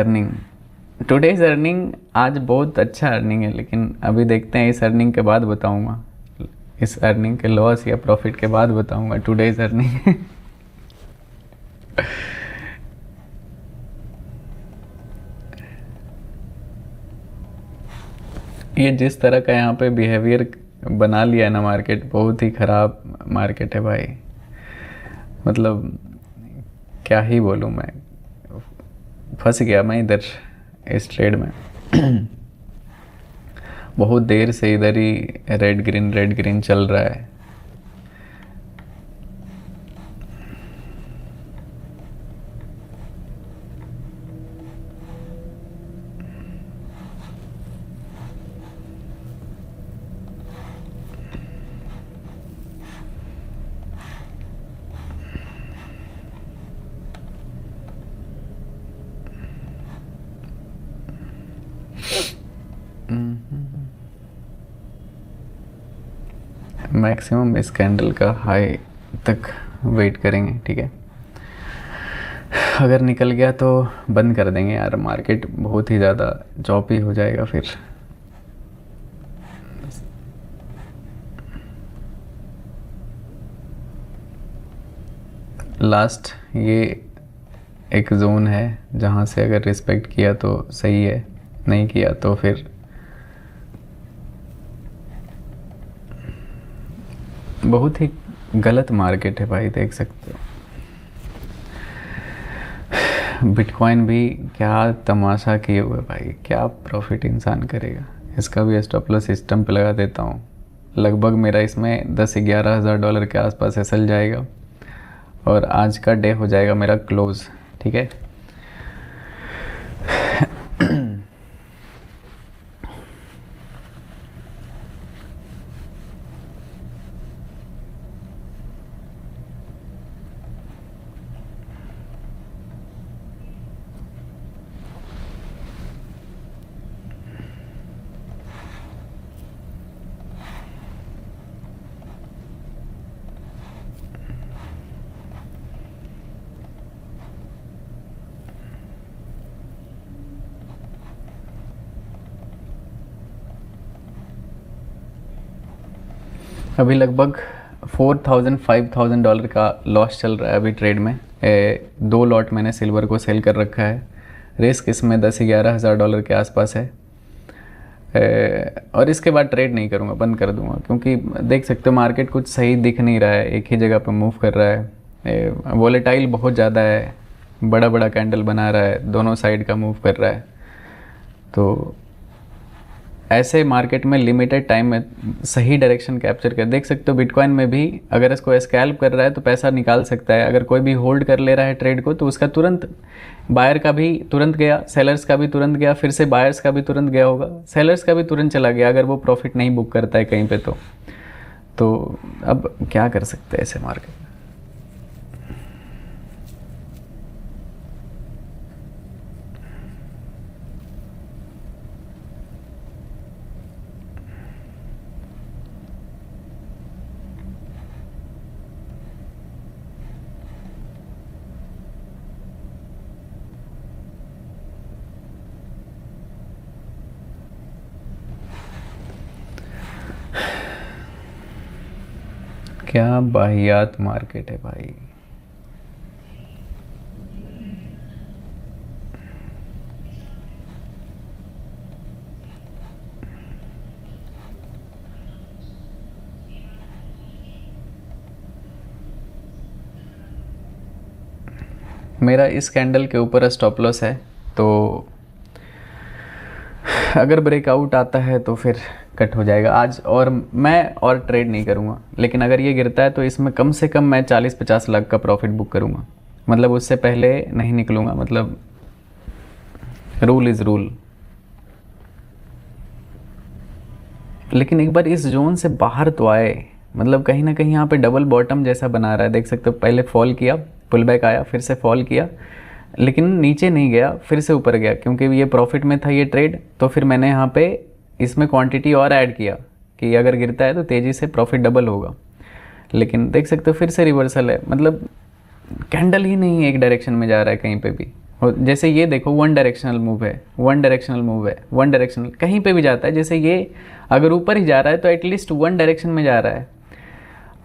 अर्निंग आज बहुत अच्छा अर्निंग है, लेकिन अभी देखते हैं, इस अर्निंग के बाद बताऊंगा, इस अर्निंग के लॉस या प्रॉफिट के बाद बताऊंगा टुडेज अर्निंग। ये जिस तरह का यहाँ पे बिहेवियर बना लिया है ना मार्केट, बहुत ही ख़राब मार्केट है भाई। मतलब क्या ही बोलूँ मैं, फंस गया मैं इधर इस ट्रेड में। बहुत देर से इधर ही रेड ग्रीन चल रहा है। मैक्सिमम इस कैंडल का हाई तक वेट करेंगे, ठीक है। अगर निकल गया तो बंद कर देंगे यार, मार्केट बहुत ही ज़्यादा चॉपी हो जाएगा फिर। लास्ट ये एक जोन है जहाँ से अगर रिस्पेक्ट किया तो सही है, नहीं किया तो फिर बहुत ही गलत मार्केट है भाई, देख सकते हो। बिटकॉइन भी क्या तमाशा किए हुए भाई, क्या प्रॉफिट इंसान करेगा। इसका भी स्टॉप लॉस सिस्टम पे लगा देता हूँ। लगभग मेरा इसमें 10-11 हज़ार डॉलर के आसपास एसएल जाएगा और आज का डे हो जाएगा मेरा क्लोज। ठीक है, अभी लगभग 4,000-5,000 डॉलर का लॉस चल रहा है अभी ट्रेड में। 2 लॉट मैंने सिल्वर को सेल कर रखा है। रिस्क इसमें 10-11 हज़ार डॉलर के आसपास है और इसके बाद ट्रेड नहीं करूँगा, बंद कर दूँगा, क्योंकि देख सकते हो मार्केट कुछ सही दिख नहीं रहा है, एक ही जगह पे मूव कर रहा है। वॉलेटाइल बहुत ज़्यादा है, बड़ा बड़ा कैंडल बना रहा है, दोनों साइड का मूव कर रहा है। तो ऐसे मार्केट में लिमिटेड टाइम में सही डायरेक्शन कैप्चर कर, देख सकते हो बिटकॉइन में भी अगर इसको स्कैल्प कर रहा है तो पैसा निकाल सकता है। अगर कोई भी होल्ड कर ले रहा है ट्रेड को तो उसका तुरंत बायर का भी तुरंत गया, सेलर्स का भी तुरंत गया, फिर से बायर्स का भी तुरंत गया होगा, सेलर्स का भी तुरंत चला गया अगर वो प्रॉफिट नहीं बुक करता है कहीं पे। तो अब क्या कर सकते हैं ऐसे मार्केट में। क्या बाहियात मार्केट है भाई। मेरा इस कैंडल के ऊपर स्टॉप लॉस है, तो अगर ब्रेकआउट आता है तो फिर कट हो जाएगा आज, और मैं और ट्रेड नहीं करूँगा। लेकिन अगर ये गिरता है तो इसमें कम से कम मैं 40-50 लाख का प्रॉफिट बुक करूँगा, मतलब उससे पहले नहीं निकलूँगा। मतलब रूल इज़ रूल। लेकिन एक बार इस जोन से बाहर तो आए, मतलब कहीं ना कहीं यहाँ पे डबल बॉटम जैसा बना रहा है, देख सकते हो। पहले फॉल किया, पुल बैक आया, फिर से फॉल किया, लेकिन नीचे नहीं गया, फिर से ऊपर गया, क्योंकि ये प्रॉफिट में था ये ट्रेड। तो फिर मैंने यहाँ पे इसमें क्वांटिटी और ऐड किया कि अगर गिरता है तो तेज़ी से प्रॉफिट डबल होगा। लेकिन देख सकते हो फिर से रिवर्सल है, मतलब कैंडल ही नहीं एक डायरेक्शन में जा रहा है कहीं पे भी। और जैसे ये देखो वन डायरेक्शनल मूव है, वन डायरेक्शनल मूव है, वन डायरेक्शनल कहीं पे भी जाता है। जैसे ये अगर ऊपर ही जा रहा है तो एटलीस्ट वन डायरेक्शन में जा रहा है।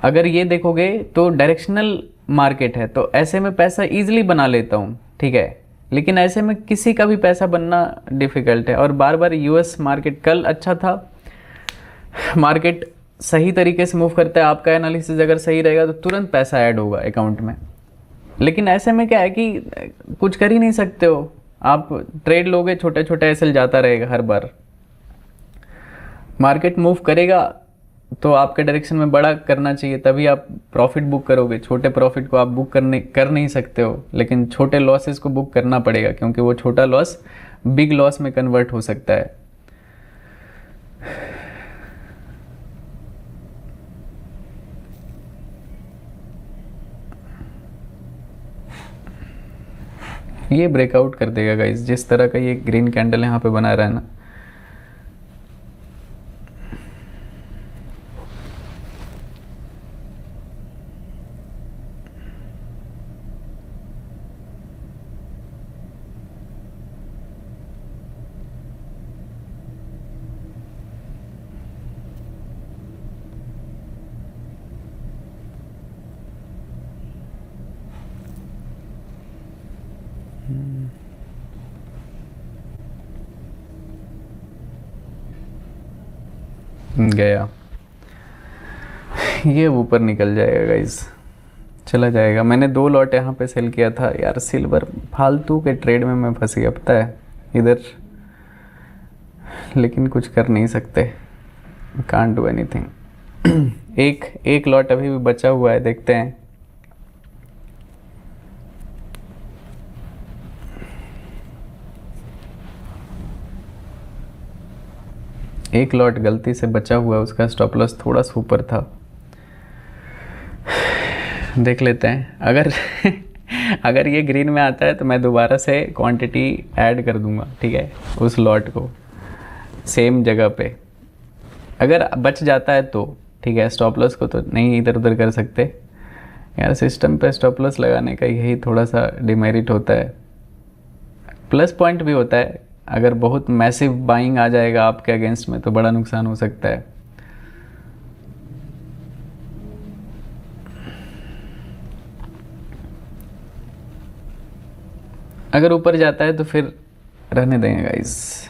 अगर ये देखोगे तो डायरेक्शनल मार्केट है, तो ऐसे में पैसा ईजिली बना लेता हूँ, ठीक है। लेकिन ऐसे में किसी का भी पैसा बनना डिफ़िकल्ट है। और बार बार यूएस मार्केट कल अच्छा था, मार्केट सही तरीके से मूव करता है, आपका एनालिसिस अगर सही रहेगा तो तुरंत पैसा ऐड होगा अकाउंट में। लेकिन ऐसे में क्या है कि कुछ कर ही नहीं सकते हो, आप ट्रेड लोगे, छोटे छोटे एसएल जाता रहेगा हर बार। मार्केट मूव करेगा तो आपके डायरेक्शन में बड़ा करना चाहिए, तभी आप प्रॉफिट बुक करोगे। छोटे प्रॉफिट को आप बुक कर नहीं सकते हो, लेकिन छोटे लॉसेस को बुक करना पड़ेगा, क्योंकि वो छोटा लॉस बिग लॉस में कन्वर्ट हो सकता है। ये ब्रेकआउट कर देगा गाइस, जिस तरह का ये ग्रीन कैंडल यहाँ पे बना रहा है ना। गया, ये ऊपर निकल जाएगा गाइस, चला जाएगा। मैंने 2 लॉट यहाँ पे सेल किया था यार, सिल्वर फालतू के ट्रेड में मैं फंस गया, पता है इधर। लेकिन कुछ कर नहीं सकते, कांट डू एनीथिंग। एक लॉट अभी भी बचा हुआ है, देखते हैं। एक लॉट गलती से बचा हुआ है, उसका स्टॉप लॉस थोड़ा सा ऊपर था। देख लेते हैं, अगर ये ग्रीन में आता है तो मैं दोबारा से क्वांटिटी ऐड कर दूंगा, ठीक है, उस लॉट को सेम जगह पे। अगर बच जाता है तो ठीक है, स्टॉप लॉस को तो नहीं इधर उधर कर सकते यार। सिस्टम पे स्टॉप लॉस लगाने का यही थोड़ा सा डिमेरिट होता है। प्लस पॉइंट भी होता है, अगर बहुत मैसिव बाइंग आ जाएगा आपके अगेंस्ट में तो बड़ा नुकसान हो सकता है। अगर ऊपर जाता है तो फिर रहने देंगे गाइस।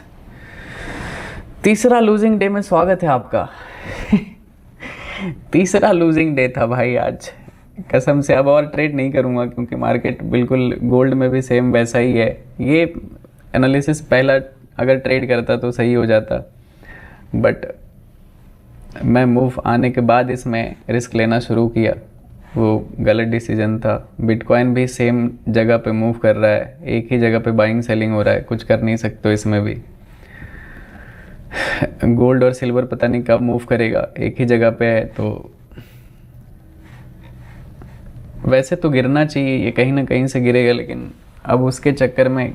तीसरा लूजिंग डे में स्वागत है आपका। तीसरा लूजिंग डे था भाई आज, कसम से। अब और ट्रेड नहीं करूंगा क्योंकि मार्केट बिल्कुल गोल्ड में भी सेम वैसा ही है। ये एनालिसिस पहला अगर ट्रेड करता तो सही हो जाता, बट मैं मूव आने के बाद इसमें रिस्क लेना शुरू किया, वो गलत डिसीजन था। बिटकॉइन भी सेम जगह पे मूव कर रहा है, एक ही जगह पे बाइंग सेलिंग हो रहा है, कुछ कर नहीं सकते इसमें भी। गोल्ड और सिल्वर पता नहीं कब मूव करेगा, एक ही जगह पे है। तो वैसे तो गिरना चाहिए, ये कहीं ना कहीं से गिरेगा, लेकिन अब उसके चक्कर में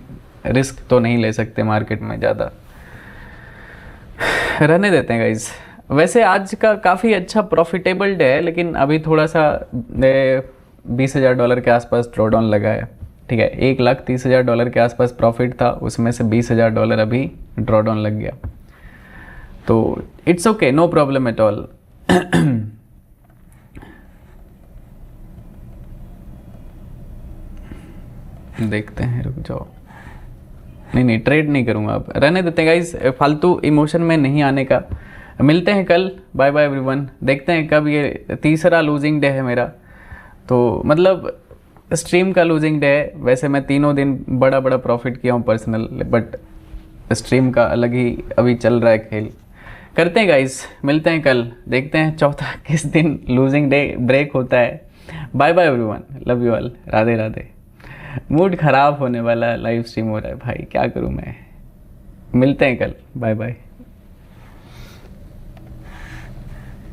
रिस्क तो नहीं ले सकते मार्केट में ज़्यादा, रहने देते हैं गाइज। वैसे आज का काफ़ी अच्छा प्रॉफिटेबल डे है, लेकिन अभी थोड़ा सा $20,000 के आसपास ड्रॉडाउन लगा है, ठीक है। $1,30,000 के आसपास प्रॉफिट था, उसमें से $20,000 अभी ड्रॉडाउन लग गया। तो it's okay, no problem at all. देखते हैं, रुक जाओ। नहीं ट्रेड नहीं करूँगा अब, रहने देते हैं गाइस, फालतू इमोशन में नहीं आने का। मिलते हैं कल, बाय बाय एवरीवन। देखते हैं कब, ये तीसरा लूजिंग डे है मेरा, तो मतलब स्ट्रीम का लूजिंग डे है। वैसे मैं तीनों दिन बड़ा प्रॉफिट किया हूँ पर्सनल, बट स्ट्रीम का अलग ही अभी चल रहा है खेल। करते हैं गाइस, मिलते हैं कल, देखते हैं चौथा किस दिन लूजिंग डे ब्रेक होता है। Bye bye everyone, love you all, Radhe Radhe. Mood खराब होने वाला, लाइव स्ट्रीम हो रहा है भाई, क्या करूं मैं। मिलते हैं कल, बाय बाय।